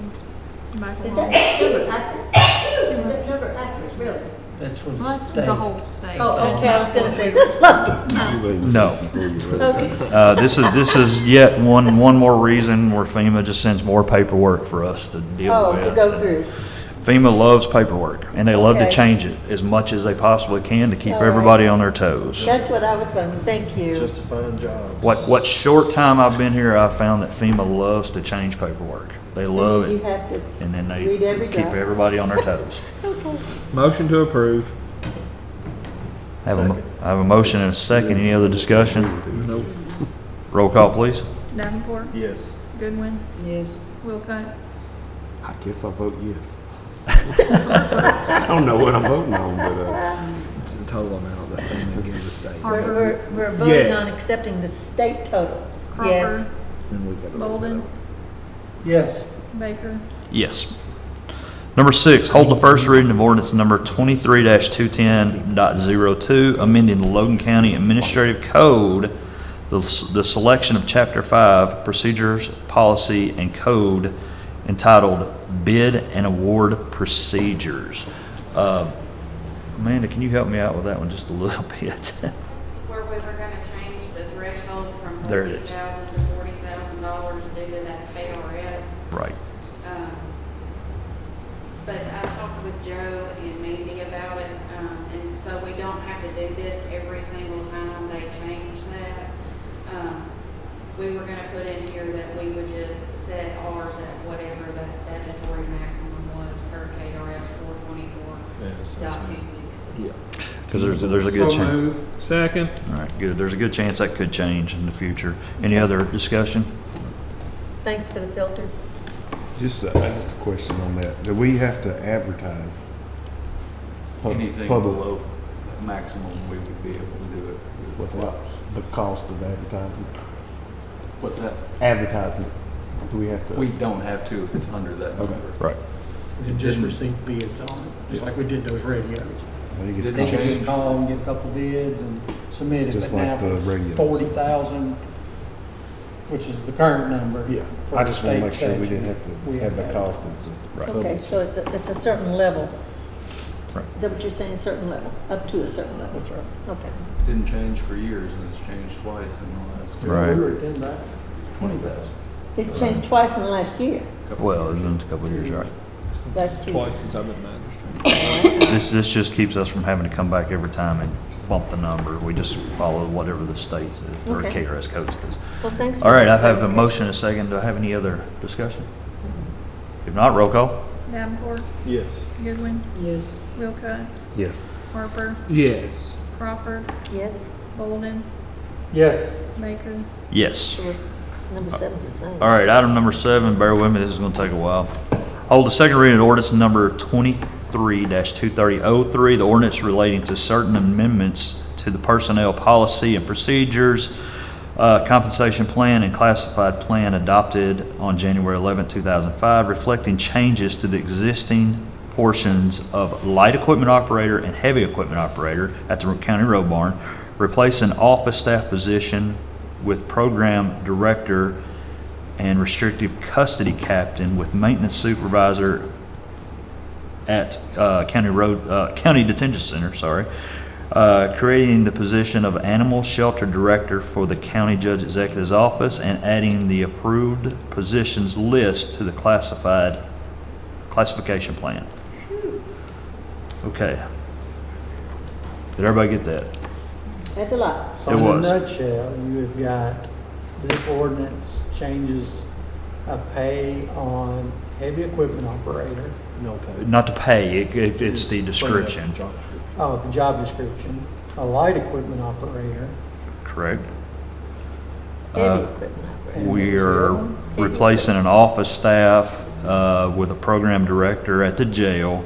back Is along. that number accurate? Is that number accurate, really? That's for Well, the that's state. the whole state. Oh, It's okay, I was not gonna for- say, is that No. No. Okay. This is yet one more reason where FEMA just sends more paperwork for us to deal Oh, with. to go through. FEMA loves paperwork, and they love to Okay. change it as much as they possibly can to keep All right. everybody on their toes. That's what I was going, thank you. Just a fine job. What short time I've been here, I've found that FEMA loves to change paperwork. They love You it, have to and then they read every keep dot. everybody on their toes. Okay. Motion to approve. I have a motion and a second. Any other discussion? Nope. Roll call, please. Davenport, Yes. Goodwin, Yes. Wilcott, I guess I'll vote yes. I don't know what I'm voting on, but, It's the total amount that FEMA gives the state. We're voting Yes. on accepting the state total. Crawford, Yes. And we gotta vote. Bolden, Yes. Baker, Yes. Number 6, hold the first reading of ordinance number 23-210.02, amending the Logan County Administrative Code, the selection of Chapter 5, Procedures, Policy, and Code entitled Bid and Award Procedures. Amanda, can you help me out with that one just a little bit? That's where we were gonna change the threshold from There it is. $40,000 to $40,000 due to that KRS. Right. But I talked with Joe and Mandy about it, and so we don't have to do this every single time they change that. We were gonna put in here that we would just set ours at whatever that statutory maximum was per KRS 424.260. Yeah. Because there's a good So chance. moved. Second. All right, good. There's a good chance that could change in the future. Any other discussion? Thanks for the filter. just a question on that. Do we have to advertise? Anything Public- below the maximum, we would be able to do it. With what, the cost of advertising? What's that? Advertising, do we have to? We don't have to if it's under that number. Right. We can just receive bids on it, just like we did those radios. Well, you get Didn't They the could cost. just call and get a couple bids and submit it, Just but now like the it's radios. 40,000, which is the current number. Yeah, for I the just want to state make sure we didn't statute. have We to have the have cost of Right. Okay, so it's a certain level. Right. Is that what you're saying, certain level, up to a certain level? Okay. Didn't change for years and it's changed twice in the last Right. We were at 10,000. 20,000. It's changed twice in the last year. Well, it's been a couple of years, right? That's two. Twice since I've been in the industry. This just keeps us from having to come back every time and bump the number. We just follow whatever the state says, or Okay. KRS code says. Well, thanks. All for right, that I have a clarification. motion and a second. Do I have any other discussion? If not, roll call. Davenport, Yes. Goodwin, Yes. Wilcott, yes. Harper, Yes. Crawford, Yes, Bolden, Yes. Baker, Yes. so number 7's the same. All right, item number 7, bear with me, this is going to take a while. Hold the second reading of ordinance number 23-23003, the ordinance relating to certain amendments to the personnel policy and procedures, compensation plan and classified plan adopted on January 11, 2005, reflecting changes to the existing portions of light equipment operator and heavy equipment operator at the county road barn, replace an office staff position with program director and restrictive custody captain with maintenance supervisor at county detention center, creating the position of animal shelter director for the county judge executive's office and adding the approved positions list to the classification plan. Okay. Did everybody get that? That's a lot. So It in was. a nutshell, you have got, this ordinance changes a pay on heavy equipment operator, No pay. Not to pay, it's the description, the job description, a light equipment operator. correct? Heavy equipment operator. We are replacing an office staff with a program director at the jail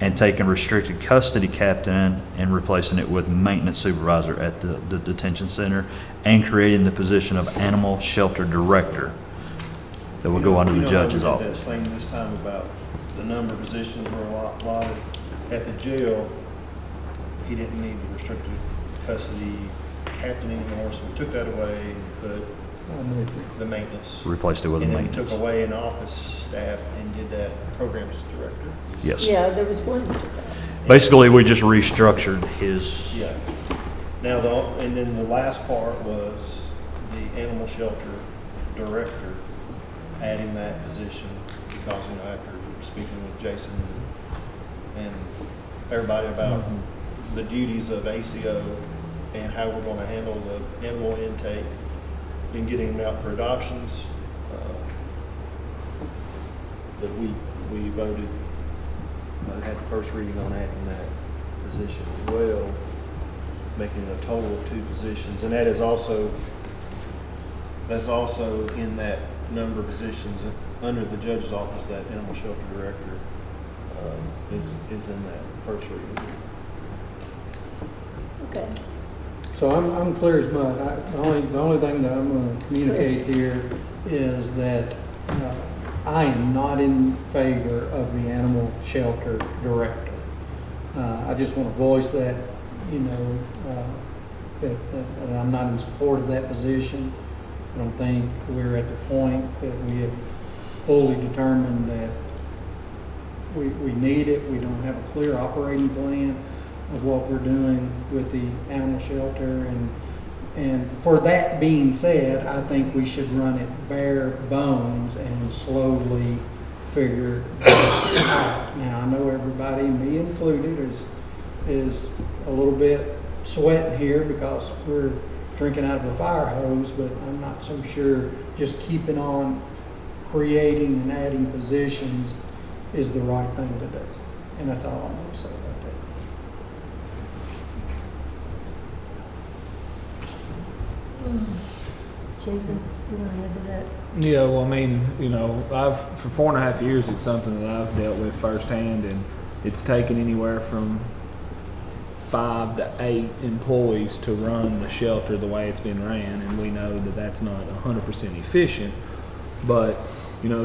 and taking restricted custody captain and replacing it with maintenance supervisor at the detention center and creating the position of animal shelter director that will go under the judge's office. That thing this time about the number of positions were a lot at the jail. He didn't need the restricted custody captain anymore, so we took that away and put the maintenance. Replaced it with a And maintenance. then we took away an office staff and did that programs director. Yes. Yeah, there was one. Basically, we just restructured his. Yeah. Now, and then the last part was the animal shelter director, adding that position because, after speaking with Jason and everybody about the duties of ACO and how we're going to handle the animal intake and getting them out for adoptions, that we voted, had the first reading on adding that position as well, making a total of 2 positions. And that's also in that number of positions under the judge's office. That animal shelter director is in that first reading. Okay. So I'm clear as mud. The only thing that I'm going to communicate here is that I am not in favor of the animal shelter director. I just want to voice that, that I'm not in support of that position. I don't think we're at the point that we have fully determined that we need it. We don't have a clear operating plan of what we're doing with the animal shelter. And for that being said, I think we should run it bare bones and slowly figure it out. Now, I know everybody, me included, is a little bit sweating here because we're drinking out of a fire hose, but I'm not so sure just keeping on creating and adding positions is the right thing to do. And that's all I'm going to say about that. Jason, you want to add to that? Yeah, well, I mean, for 4.5 years, it's something that I've dealt with firsthand, and it's taken anywhere from 5 to 8 employees to run the shelter the way it's been ran, and we know that that's not 100% efficient. But,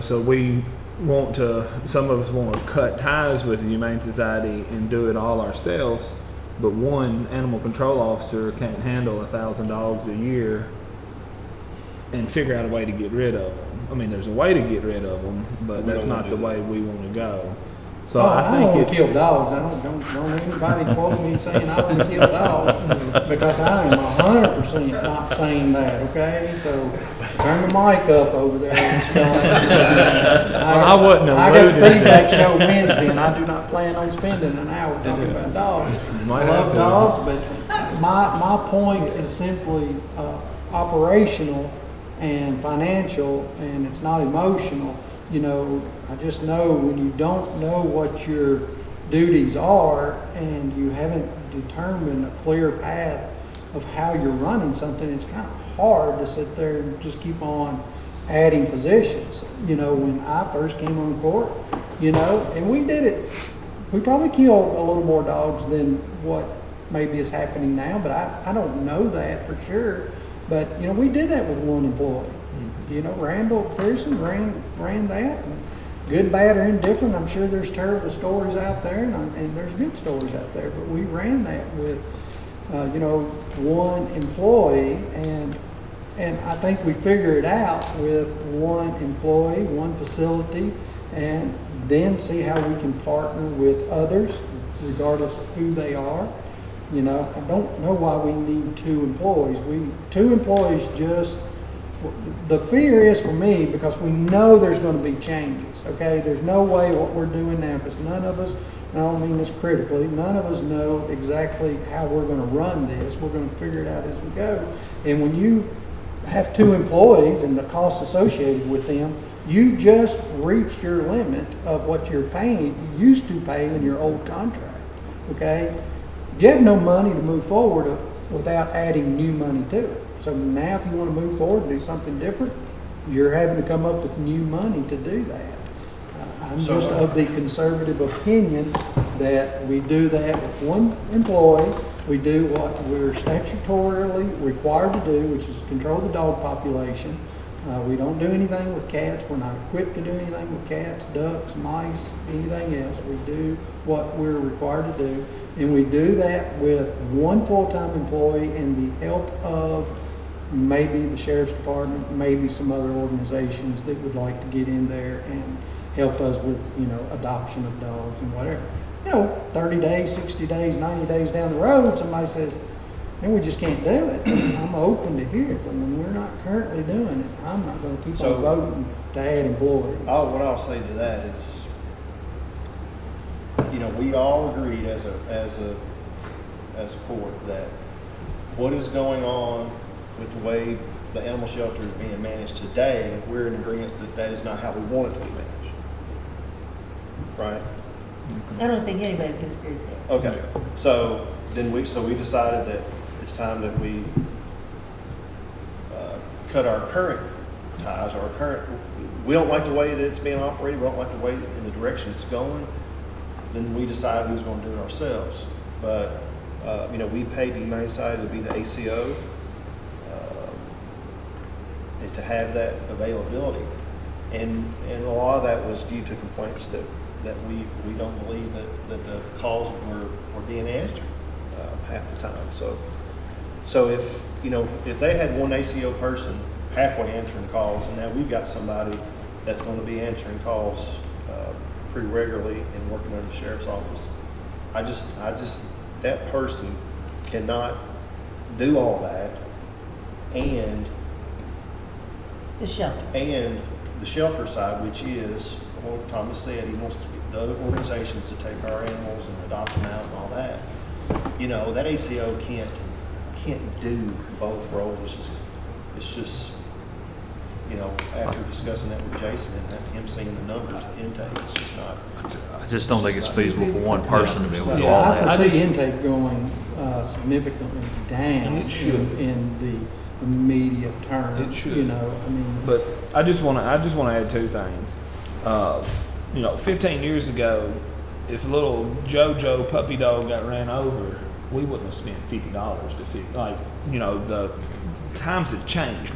so we want to, some of us want to cut ties with the Humane Society and do it all ourselves, but one animal control officer can't handle $1,000 a year and figure out a way to get rid of them. I mean, there's a way to get rid of them, but that's not the way we want to go. So I think don't want to kill dogs. I don't anybody quote me saying I want to kill dogs, because I am 100% not saying that. Okay, so turn the mic up over there. I wouldn't have I got a feedback show Wednesday, and I do not plan on spending an hour talking about dogs. I love dogs, but my point is simply operational and financial, and it's not emotional. I just know when you don't know what your duties are and you haven't determined a clear path of how you're running something, it's kind of hard to sit there and just keep on adding positions. When I first came on court, and we did it, we probably killed a little more dogs than what maybe is happening now, but I don't know that for sure. But, we did that with one employee. Randall Pearson ran that. And good, bad, or indifferent, I'm sure there's terrible stories out there, and there's good stories out there. But we ran that with, one employee, and I think we figure it out with one employee, one facility, and then see how we can partner with others, regardless of who they are. I don't know why we need 2 employees. 2 employees just, the fear is for me, because we know there's going to be changes, okay? There's no way what we're doing now, because none of us, and I don't mean this critically, none of us know exactly how we're going to run this. We're going to figure it out as we go. And when you have 2 employees and the costs associated with them, you just reached your limit of what you're paying, you used to pay in your old contract, okay? You have no money to move forward without adding new money to it. So now if you want to move forward and do something different, you're having to come up with new money to do that. I'm just of the conservative opinion that we do that with one employee. We do what we're statutorily required to do, which is control the dog population. We don't do anything with cats. We're not equipped to do anything with cats, ducks, mice, anything else. We do what we're required to do. And we do that with one full-time employee and the help of maybe the sheriff's department, maybe some other organizations that would like to get in there and help us with, adoption of dogs and whatever. 30 days, 60 days, 90 days down the road, somebody says, and we just can't do it. I'm open to hear it, but when we're not currently doing it, I'm not gonna keep on voting to add employees. What I'll say to that is, we all agreed as a court that what is going on with the way the animal shelter is being managed today, we're in agreement that is not how we want it to be managed. Right? I don't think anybody disagrees there. Okay, so we decided that it's time that we cut our current ties, we don't like the way that it's being operated, we don't like the way in the direction it's going, then we decided we was gonna do it ourselves. But, we paid the Humane Society to be the ACO, and to have that availability. And a lot of that was due to complaints that we don't believe that the calls were being answered half the time. So if they had one ACO person halfway answering calls, and now we've got somebody that's going to be answering calls pretty regularly and working under the sheriff's office, I just that person cannot do all that and the shelter side, which is what Thomas said, he wants the other organizations to take our animals and adopt them out and all that. That ACO can't do both roles. It's just after discussing that with Jason and him seeing the numbers, the intake, it's just not. I just don't think it's feasible for one person to be able to do all I that. foresee intake going significantly down in the immediate term. It should. But But I just want to add two things. 15 years ago, if a little JoJo puppy dog got ran over, we wouldn't have spent $50 to fix. The times have changed.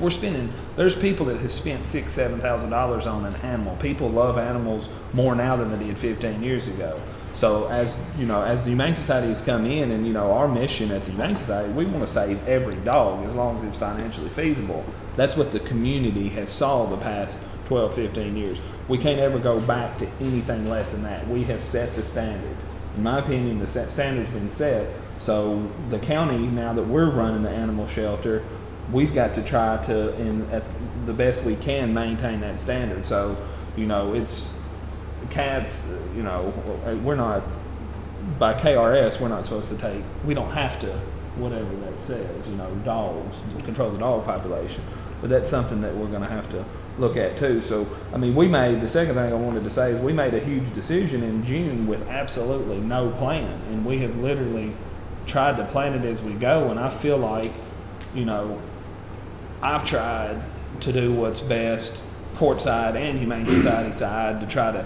There's people that have spent $6,000-7,000 on an animal. People love animals more now than they did 15 years ago. So as the Humane Society has come in, and our mission at the Humane Society, we want to save every dog as long as it's financially feasible. That's what the community has saw the past 12, 15 years. We can't ever go back to anything less than that. We have set the standard. In my opinion, the standard's been set. So the county, now that we're running the animal shelter, we've got to try to, at the best we can, maintain that standard. So, it's cats, we're not, by KRS, we're not supposed to take, we don't have to, whatever that says, dogs, control the dog population. But that's something that we're going to have to look at too. So, the second thing I wanted to say is we made a huge decision in June with absolutely no plan. And we have literally tried to plan it as we go. And I feel like, I've tried to do what's best, court side and Humane Society side, to try to,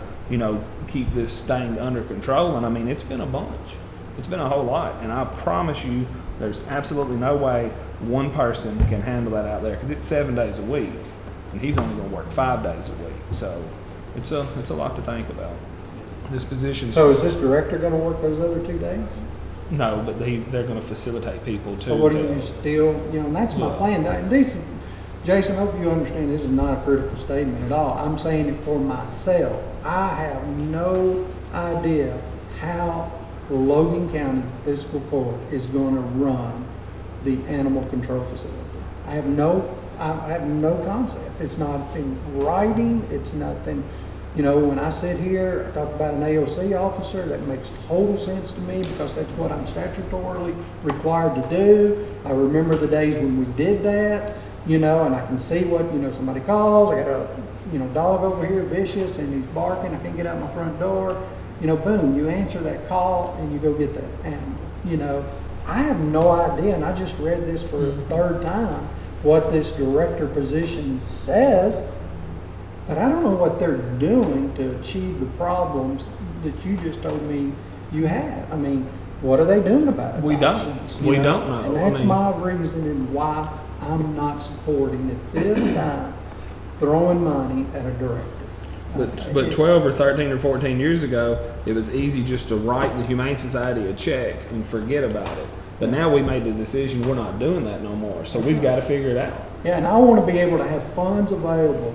keep this thing under control. And it's been a bunch. It's been a whole lot. And I promise you, there's absolutely no way one person can handle that out there, because it's 7 days a week. And he's only going to work 5 days a week. So it's a lot to think about. This position. So is this director going to work those other 2 days? No, but they're going to facilitate people too. So what do you still, and that's my plan. Jason, I hope you understand this is not a critical statement at all. I'm saying it for myself. I have no idea how the Logan County Fiscal Court is going to run the animal control facility. I have no concept. It's not in writing. It's nothing. When I sit here, I talk about an AOC officer, that makes total sense to me, because that's what I'm statutorily required to do. I remember the days when we did that, and I can see what, somebody calls, I got a, dog over here, vicious, and he's barking, I can't get out my front door, boom, you answer that call and you go get that animal. I have no idea, and I just read this for a third time, what this director position says. But I don't know what they're doing to achieve the problems that you just told me you have. What are they doing about it? We don't know. And that's my reason and why I'm not supporting at this time throwing money at a director. But 12 or 13 or 14 years ago, it was easy just to write the Humane Society a check and forget about it. But now we made the decision we're not doing that no more. So we've got to figure it out. Yeah, and I want to be able to have funds available.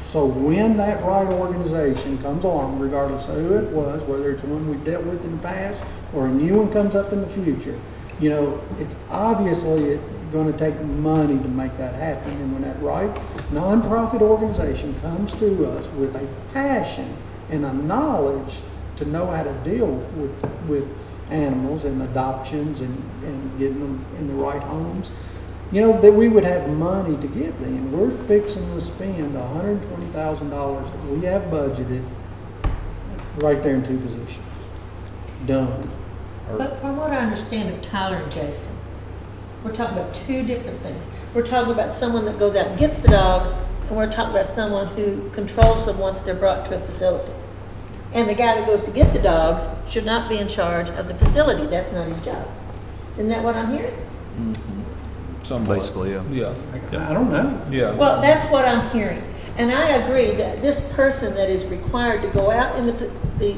So when that right organization comes along, regardless of who it was, whether it's one we've dealt with in the past or a new one comes up in the future, you know, it's obviously going to take money to make that happen. And when that right nonprofit organization comes to us with a passion and a knowledge to know how to deal with animals and adoptions and getting them in the right homes, you know, that we would have money to give them. We're fixing to spend $120,000 that we have budgeted right there in 2 positions. Done. But from what I understand of Tyler and Jason, we're talking about 2 different things. We're talking about someone that goes out and gets the dogs, and we're talking about someone who controls them once they're brought to a facility. And the guy that goes to get the dogs should not be in charge of the facility. That's not his job. Isn't that what I'm hearing? Somewhat. Basically, yeah. Yeah. I don't know. Yeah. Well, that's what I'm hearing. And I agree that this person that is required to go out in the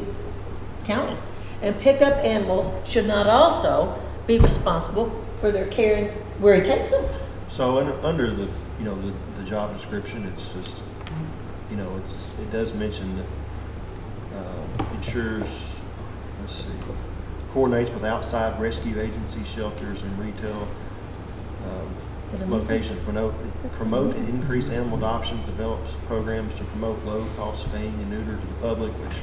county and pick up animals should not also be responsible for their care where he takes them. So under the, you know, the job description, it's just, you know, it does mention that ensures, let's see, coordinates with outside rescue agencies, shelters, and retail locations, promote and increase animal adoptions, develops programs to promote low-cost spaying and neuter to the public, which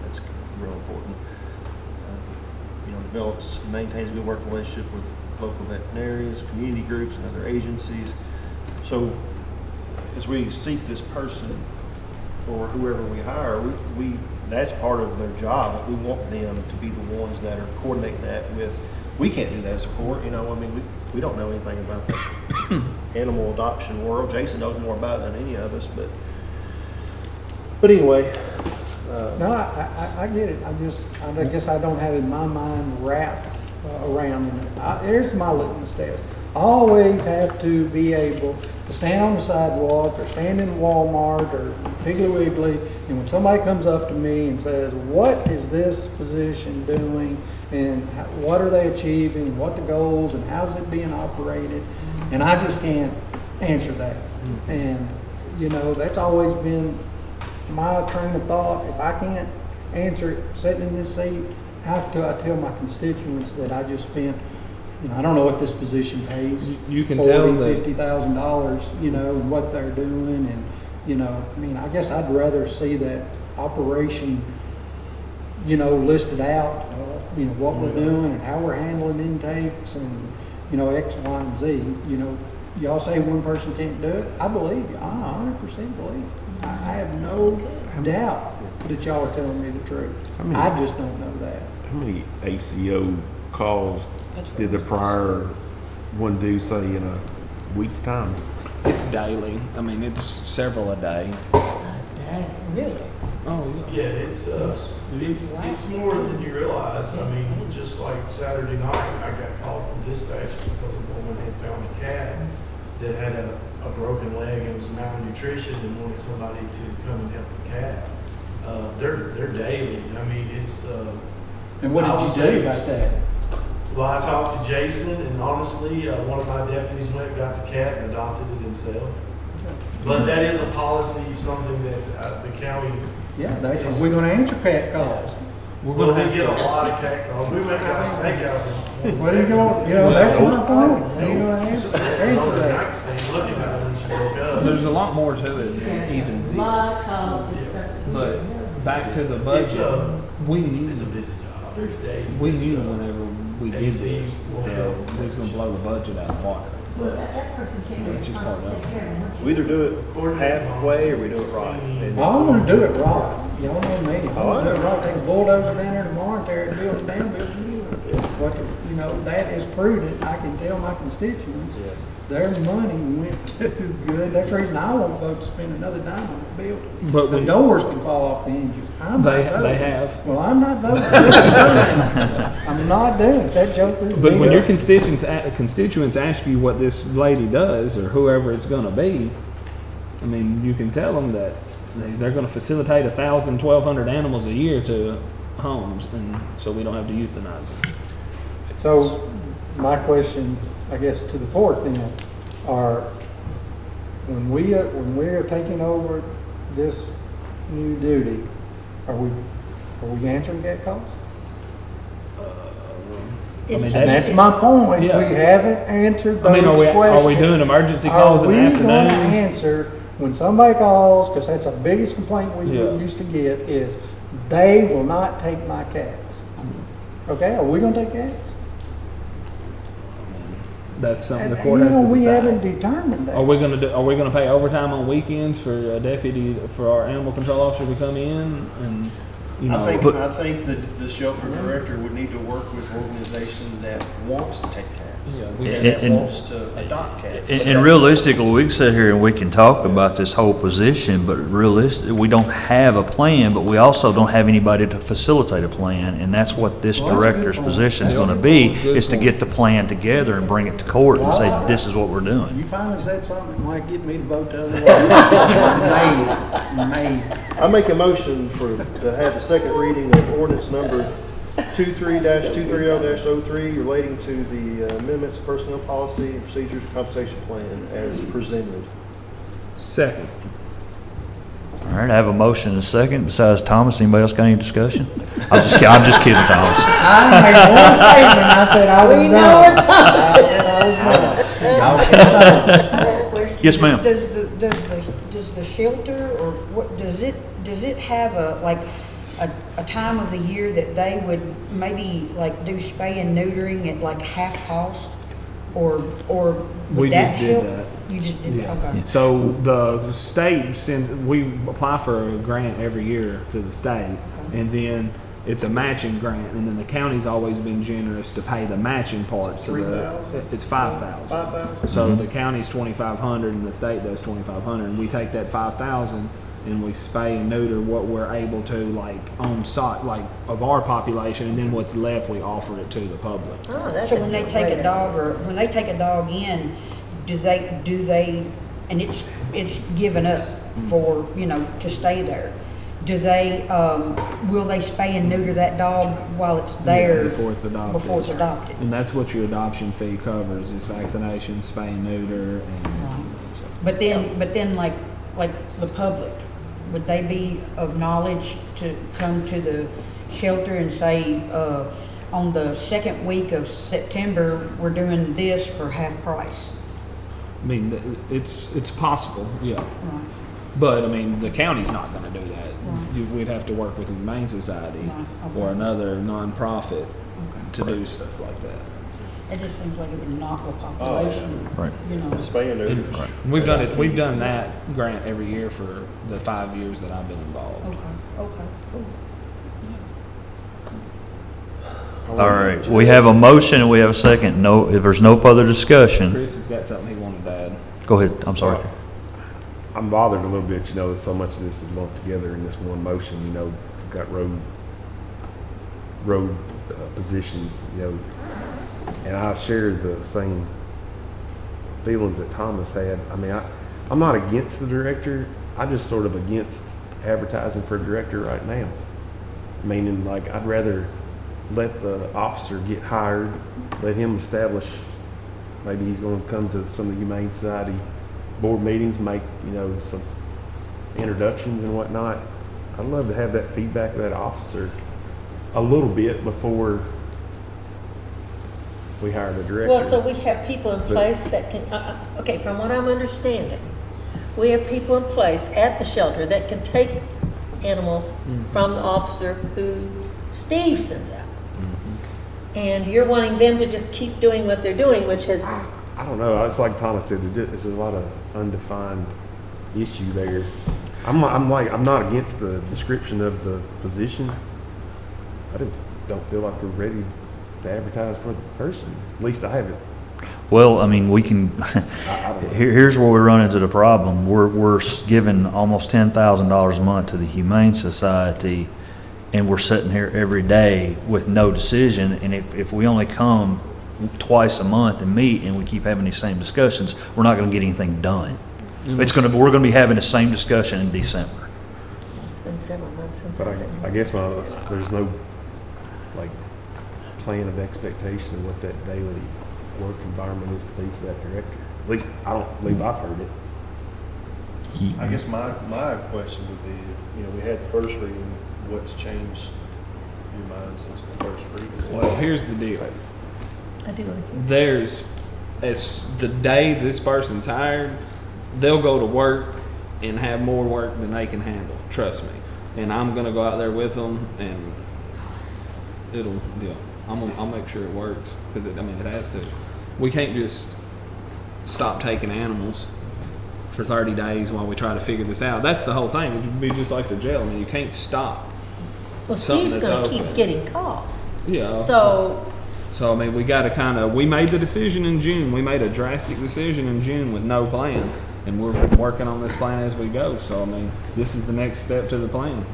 that's real important. You know, develops and maintains a good working relationship with local veterinarians, community groups, and other agencies. So as we seek this person or whoever we hire, we that's part of their job. We want them to be the ones that are coordinating that with. We can't do that as a court, you know. I mean, we don't know anything about the animal adoption world. Jason knows more about it than any of us, but anyway. No, I get it. I guess I don't have it in my mind wrapped around it. Here's my litmus test. I always have to be able to stand on the sidewalk or stand in Walmart or Piggly Wiggly, and when somebody comes up to me and says, what is this position doing, and what are they achieving, what the goals, and how's it being operated, and I just can't answer that. And, you know, that's always been my train of thought. If I can't answer it sitting in this seat, how do I tell my constituents that I just spent, you know, I don't know what this position pays. You can tell that $50,000, you know, and what they're doing, and, you know, I mean, I guess I'd rather see that operation, you know, listed out, you know, what we're doing and how we're handling intakes and, you know, X, Y, and Z. You know, y'all say one person can't do it. I believe you. I 100% believe you. I have no doubt that y'all are telling me the truth. I just don't know that. How many ACO calls did the prior one do, say, in a week's time? It's daily. I mean, it's several a day. Really? Oh, Yeah, it's more than you realize. I mean, just like Saturday night, I got called from dispatch because a woman had found a cat that had a broken leg and was malnutrition and wanted somebody to come and help the cat. They're daily. I mean, it's. And what did you do about that? Well, I talked to Jason, and honestly, one of my deputies went and got the cat and adopted it himself. But that is a policy, something that the county. Yeah, we're going to answer cat calls. We're going to get a lot of cat calls. We may have a snake out of them. What are you going? You know, that's my point. What are you going to answer that? Looking at it when she woke up. There's a lot more to it, even. But back to the budget, we knew. It's a busy job. There's days. We knew whenever we did this that we was going to blow the budget out of the water. Which is part of it. We either do it halfway or we do it right. And I want to do it right. Y'all know me. I want to do it right. Take a bulldozer down there tomorrow and tear it, build it down, build it new. What, you know, that is prudent. I can tell my constituents their money went to good. That's the reason I won't vote to spend another dime on the building. But the doors can fall off the hinges. I'm they not voting. they have. Well, I'm not voting. I'm not doing it. That joke is But when your constituents ask you what this lady does or whoever it's going to be, I mean, you can tell them that they're gonna facilitate 1,000, 1,200 animals a year to homes, and so we don't have to euthanize them. So my question, I guess, to the board then, are when we are taking over this new duty, are we answering that cost? That's my point. Yeah. We haven't answered those I mean, questions. are we doing emergency calls in the Are we going to afternoons? answer when somebody calls, because that's the biggest complaint we Yeah. used to get, is they will not take my cats. Okay, are we going to take cats? That's something the And, court you has know, to we decide. haven't determined that. Are we gonna pay overtime on weekends for a deputy, for our animal control officer to come in and, you know? I think that the shelter director would need to work with an organization that wants to take cats. And that wants to adopt cats. And realistically, we can sit here and we can talk about this whole position, but we don't have a plan, but we also don't have anybody to facilitate a plan, and that's what this director's position is gonna be, is to get the plan together and bring it to court and say, this is what we're doing. You finally said something that might get me to vote the other way. Made. I make a motion to have the second reading of ordinance number 23-230-03 relating to the amendments to personnel policy and procedures compensation plan as presented. Second. All right, I have a motion and a second. Besides Thomas, anybody else got any discussion? I'm just kidding, Thomas. I made one statement, I said I was done. I said I was done. Yes, ma'am. Does the shelter, or what, does it have a time of the year that they would maybe like do spay and neutering at like half cost? Or We would that just did help? that. You just did that, okay. So the state we apply for a grant every year to the state, and then it's a matching grant, and then the county's always been generous to pay the matching part. So it's 5,000. 5,000. So the county's 2,500 and the state does 2,500, and we take that 5,000 and we spay and neuter what we're able to, like on site, like of our population, and then what's left we offer it to the public. Oh, that's So when they take a dog, or when they take a dog in, do they, and it's given up for, to stay there. Do they, will they spay and neuter that dog while it's there? Before it's adopted. Before it's adopted. And that's what your adoption fee covers, is vaccination, spay and neuter, and. But then like the public, would they be of knowledge to come to the shelter and say, on the second week of September, we're doing this for half price? I mean, it's possible, yeah. Right. But, I mean, the county's not gonna do that. We'd have to work with the Humane Society Right, okay. or another nonprofit to do stuff like that. It just seems like it would knock the population, Right. Spay and neuter. We've done that grant every year for the 5 years that I've been involved. Okay, cool. All right, we have a motion and we have a second. If there's no further discussion, Chris has got something he wanted to add. go ahead, I'm sorry. I'm bothered a little bit, that so much of this is lumped together in this one motion, we've got road positions, and I share the same feelings that Thomas had. I mean, I'm not against the director, I'm just sort of against advertising for a director right now. Meaning, like, I'd rather let the officer get hired, let him establish, maybe he's gonna come to some of the Humane Society board meetings, make, some introductions and whatnot. I'd love to have that feedback of that officer a little bit before we hire the director. Well, so we have people in place that can, okay, from what I'm understanding, we have people in place at the shelter that can take animals from the officer who Steve sends out. And you're wanting them to just keep doing what they're doing, which has... I don't know. It's like Thomas said, there's a lot of undefined issue there. I'm not against the description of the position. I just don't feel like we're ready to advertise for the person. At least I haven't. Well, I mean, we can, here's where we run into the problem. We're giving almost $10,000 a month to the Humane Society, and we're sitting here every day with no decision. And if we only come twice a month and meet and we keep having these same discussions, we're not going to get anything done. We're gonna be having the same discussion in December. It's been several months since But I've been I here. guess there's no, like, plan of expectation of what that daily work environment is to be for that director. At least, I don't believe I've heard it. I guess my question would be, we had the first reading, what's changed your mind since the first reading? Well, here's the deal. I do like you. There's, as the day this person's hired, they'll go to work and have more work than they can handle. Trust me. And I'm gonna go out there with them, and I'll make sure it works because it has to. We can't just stop taking animals for 30 days while we try to figure this out. That's the whole thing. It would be just like the jail. I mean, you can't stop. Well, something Steve's that's gonna open. keep getting calls. Yeah. So, I mean, we got to we made the decision in June. We made a drastic decision in June with no plan, and we're working on this plan as we go. So, I mean, this is the next step to the plan.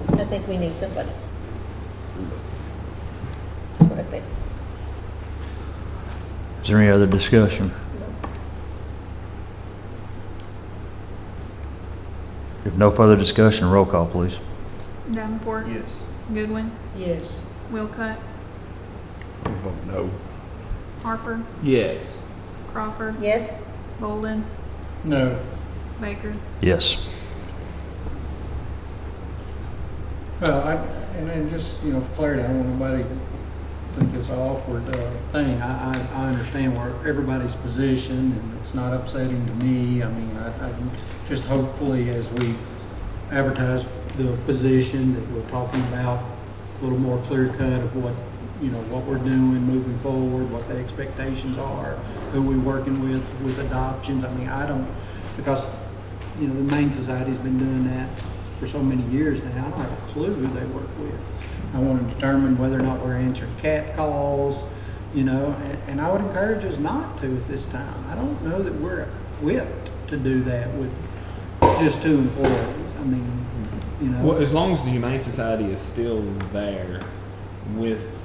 I think we need somebody. That's what I think. Is there any other discussion? If no further discussion, roll call, please. Davenport. Yes. Goodwin. Yes. Wilcutt. I vote no. Harper. Yes. Crawford. Yes? Bolden. No. Baker. Yes. Well, and then just, for clarity, I don't want nobody to think it's an awkward thing. I understand where everybody's position, and it's not upsetting to me. I mean, I just hopefully as we advertise the position that we're talking about, a little more clear cut of what we're doing moving forward, what the expectations are, who we're working with adoptions. I mean, I don't, because, the Humane Society's been doing that for so many years now. I don't have a clue who they work with. I want to determine whether or not we're answering cat calls, and I would encourage us not to at this time. I don't know that we're equipped to do that with just 2 employees. I mean, Well, as long as the Humane Society is still there with,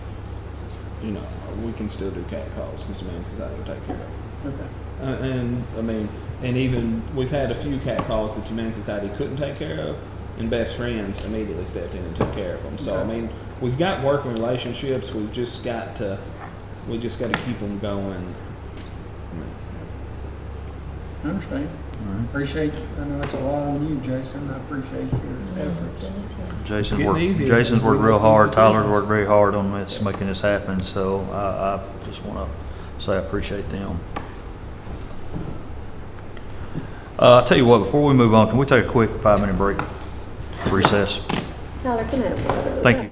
we can still do cat calls because the Humane Society will take care of it. Okay. And I mean, and even we've had a few cat calls that the Humane Society couldn't take care of, and Best Friends immediately stepped in and took care of them. So I mean, we've got working relationships. We've just got to keep them going. I understand. Appreciate it. I know it's a lot on you, Jason. I appreciate your efforts. Jason's worked real hard. Tyler's worked very hard on this, making this happen. So I just want to say I appreciate them. I'll tell you what, before we move on, can we take a quick 5-minute break? Recess. Tyler, can I have one? Thank you.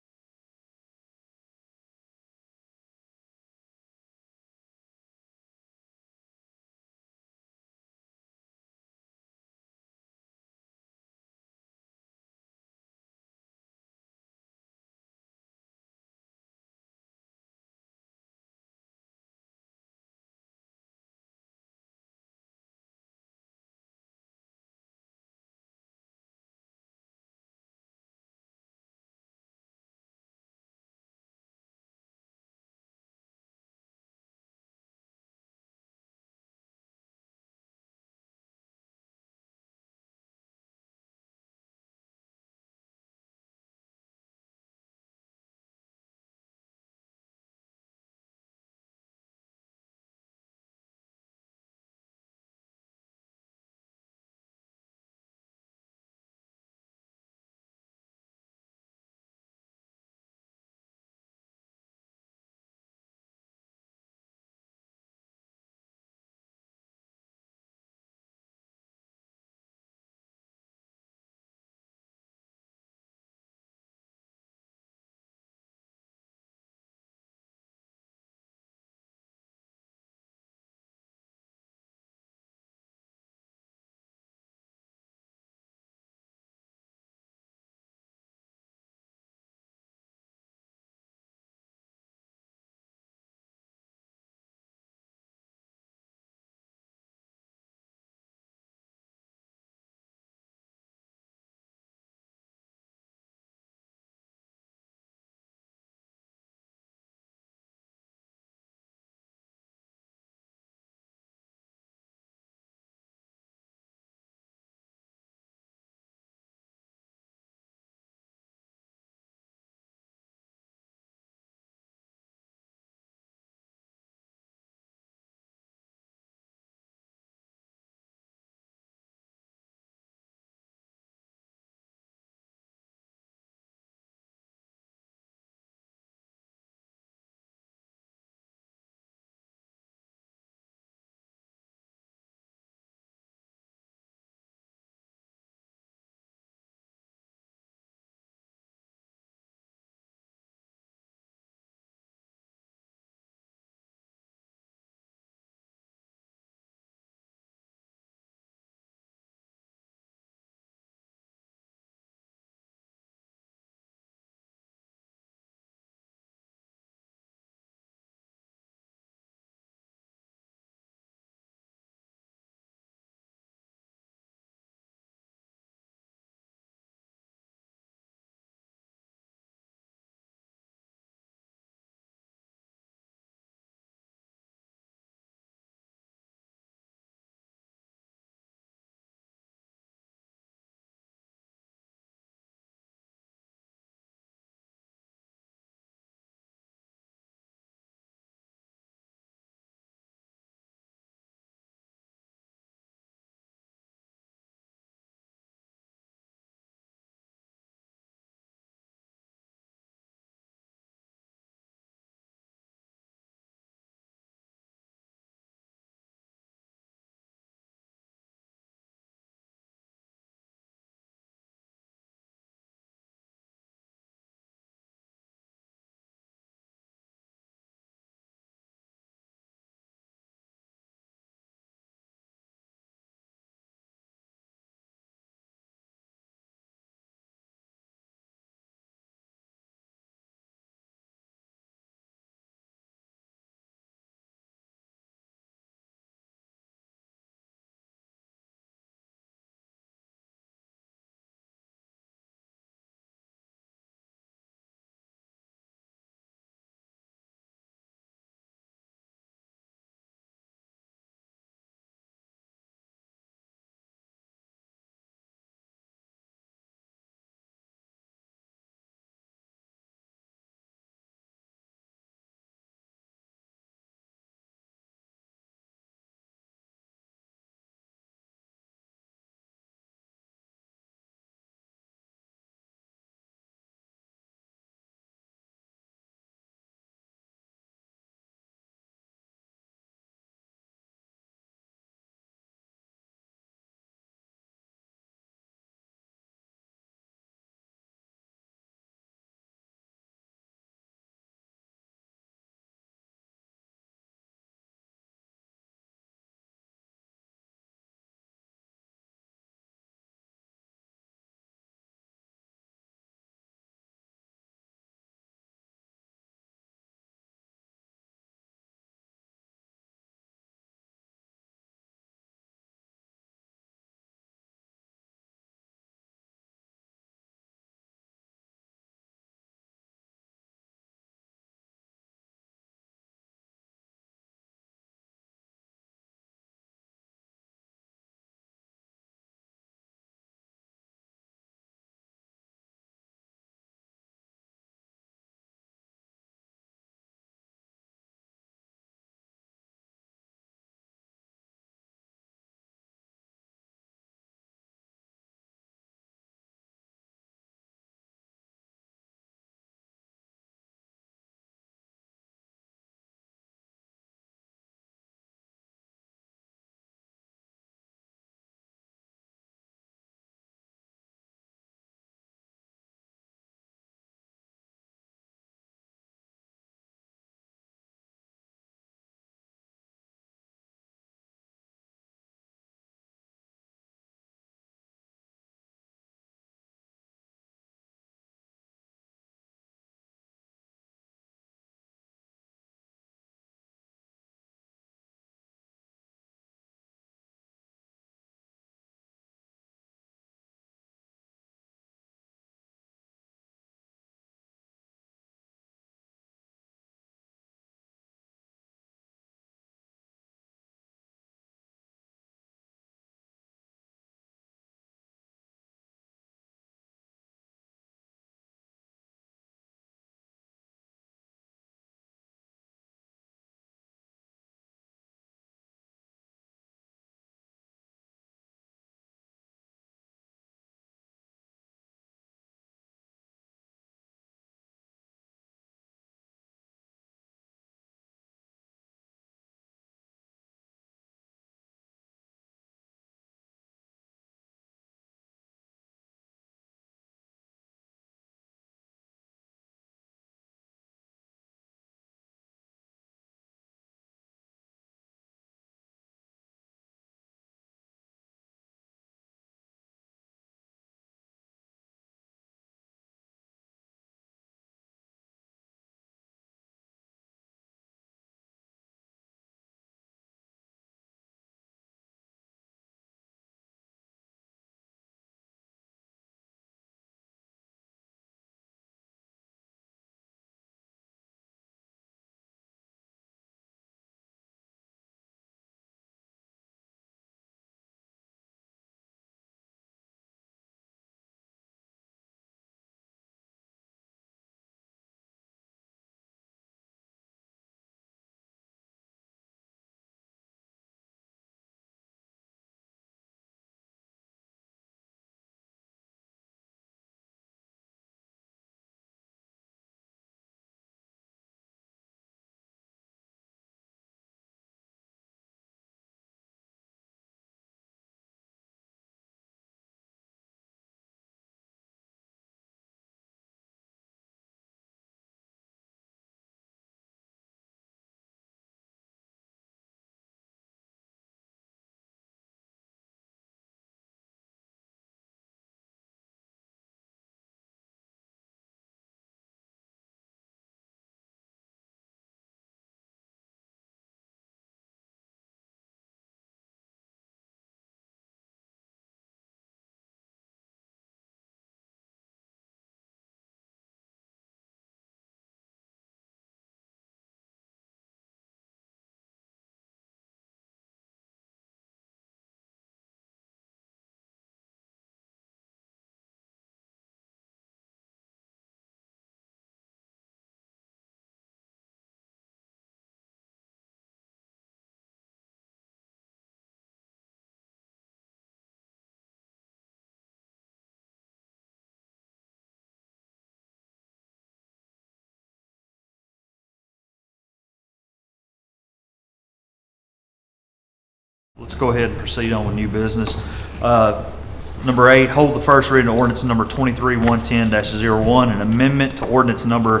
Let's go ahead and proceed on with new business. Number 8, hold the first reading of ordinance number 23-110-01, an amendment to ordinance number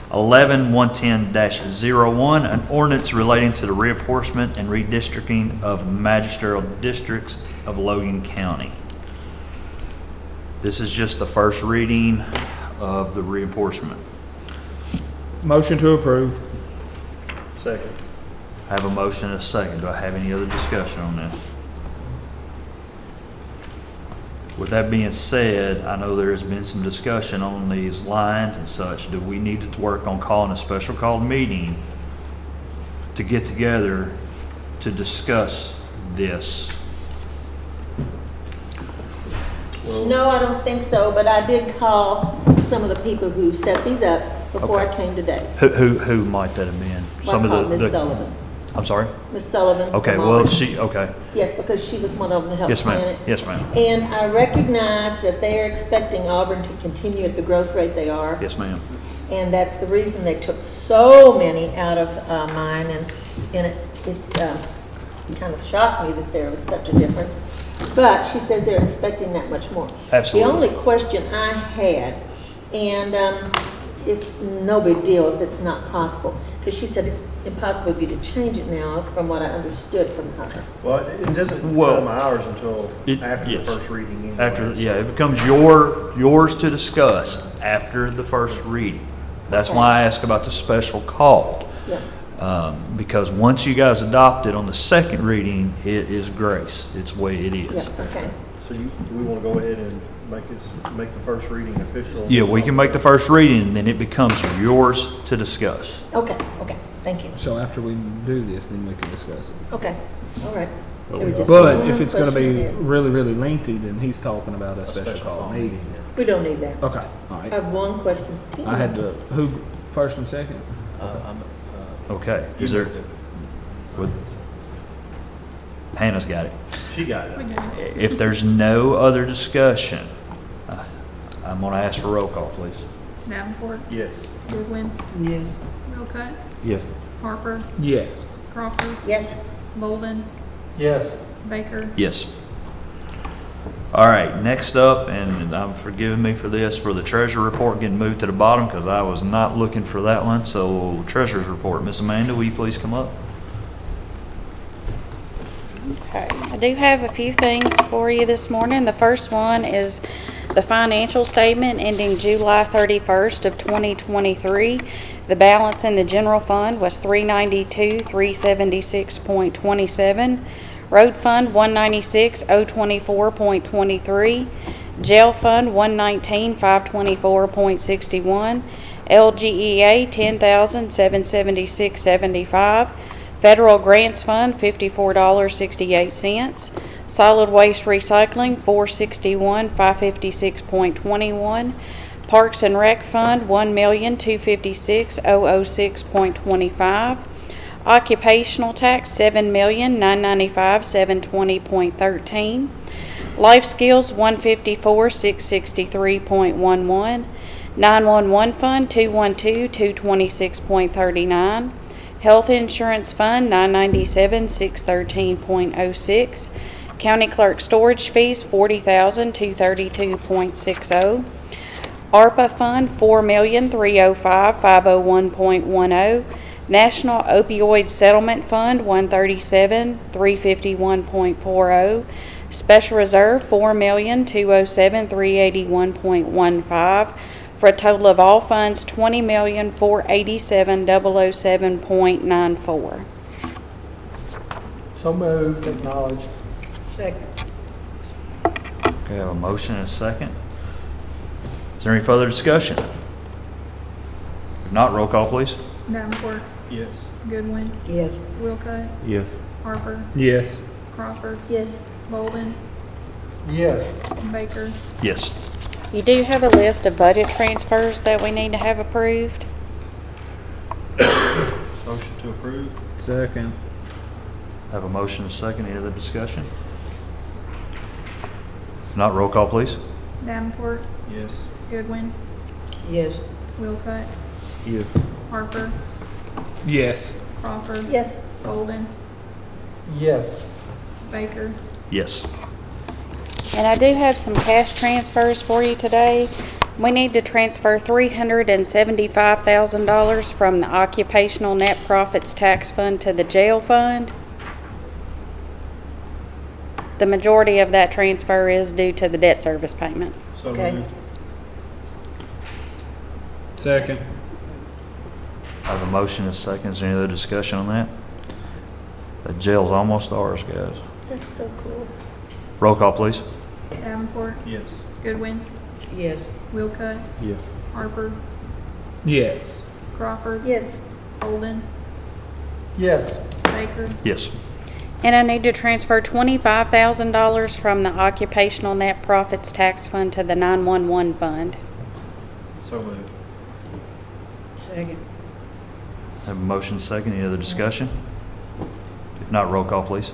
11-110-01, an ordinance relating to the reapportionment and redistricting of magisterial districts of Logan County. This is just the first reading of the reapportionment. Motion to approve. Second. I have a motion and a second. Do I have any other discussion on this? With that being said, I know there has been some discussion on these lines and such. Do we need to work on calling a special called meeting to get together to discuss this? No, I don't think so, but I did call some of the people who set these up before I came today. Who might that have been? Well, I called Miss Sullivan. I'm sorry? Miss Sullivan. Okay, from well, Auburn. okay. Yes, because she was one of them to help Yes, ma'am. plan it. Yes, ma'am. And I recognize that they are expecting Auburn to continue at the growth rate they are. Yes, ma'am. And that's the reason they took so many out of mine, and it kind of shocked me that there was such a difference. But she says they're expecting that much more. Absolutely. The only question I had, and it's no big deal if it's not possible, because she said it's impossible for you to change it now, from what I understood from her. Well, it doesn't become ours until after yes. the first reading. Anyway. After, yeah, it becomes yours to discuss after the first reading. That's why I asked about the special called. Yeah. Because once you guys adopt it on the second reading, it is grace. It's the way it is. Yeah, okay. So do we want to go ahead and make the first reading official? Yeah, we can make the first reading, and then it becomes yours to discuss. Okay, thank you. So after we do this, then we can discuss it. Okay, all right. But if it's gonna be really, really lengthy, then he's talking about a special call meeting. We don't need that. Okay, all I right. have one question. I had to, who, first and second? Okay, is there, Hannah's got it. She got it. If there's no other discussion, I'm gonna ask for roll call, please. Davenport, Yes. Goodwin, Yes. Millcut, Yes. Harper, Yes. Crawford, Yes. Bolden, Yes. Baker. Yes. All right, next up, and forgiving me for this, for the treasurer report getting moved to the bottom because I was not looking for that one. So treasurer's report, Miss Amanda, will you please come up? Okay, I do have a few things for you this morning. The first one is the financial statement ending July 31st of 2023. The balance in the general fund was $392,376.27. Road fund $196,024.23. Jail fund $119,524.61. LGEA $10,776.75. Federal grants fund $54.68. Solid waste recycling $461,556.21. Parks and Rec fund $1,256,006.25. Occupational tax $7,995,720.13. Life skills $154,663.11. 911 fund $212,226.39. Health insurance fund $997,613.06. County clerk storage fees $40,232.60. ARPA fund $4,305,501.10. National Opioid Settlement Fund $137,351.40. Special Reserve $4,207,381.15. For a total of all funds $20,487,007.94. So moved, acknowledged. Second. Okay, I have a motion and a second. Is there any further discussion? If not, roll call, please. Davenport, Yes. Goodwin, Yes. Willcutt, Yes. Harper, Yes. Crawford, Yes. Bolden, Yes. Baker. Yes. You do have a list of budget transfers that we need to have approved. Motion to approve. Second. I have a motion and a second. Any other discussion? If not, roll call, please. Davenport, Yes. Goodwin, Yes. Willcutt, Yes. Harper, Yes. Crawford, Yes. Bolden, Yes. Baker. Yes. And I do have some cash transfers for you today. We need to transfer $375,000 from the Occupational Net Profits Tax Fund to the Jail Fund. The majority of that transfer is due to the debt service payment. Okay. Second. I have a motion and a second. Is there any other discussion on that? The jail's almost ours, guys. That's so cool. Roll call, please. Davenport. Yes. Goodwin. Yes. Wilcutt. Yes. Harper. Yes. Crawford. Yes. Holden. Yes. Baker. Yes. And I need to transfer $25,000 from the Occupational Net Profits Tax Fund to the 911 Fund. So moved. Second. I have a motion and a second. Any other discussion? If not, roll call, please.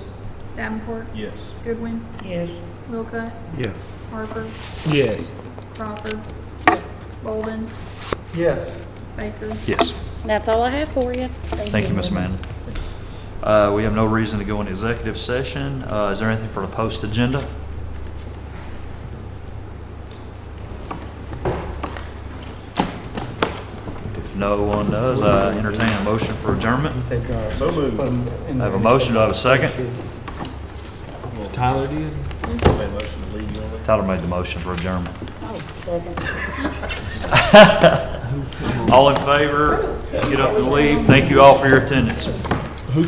Davenport. Yes. Goodwin. Yes. Wilcutt. Yes. Harper. Yes. Crawford. Bolden. Yes. Baker. Yes. That's all I have for you. Thank you, Ms. Amanda. We have no reason to go into executive session. Is there anything for the post agenda? If no one does, I entertain a motion for adjournment. So moved. I have a motion. Do I have a second? Tyler did. Tyler made the motion for adjournment. Oh, second. All in favor? Get up and leave. Thank you all for your attendance.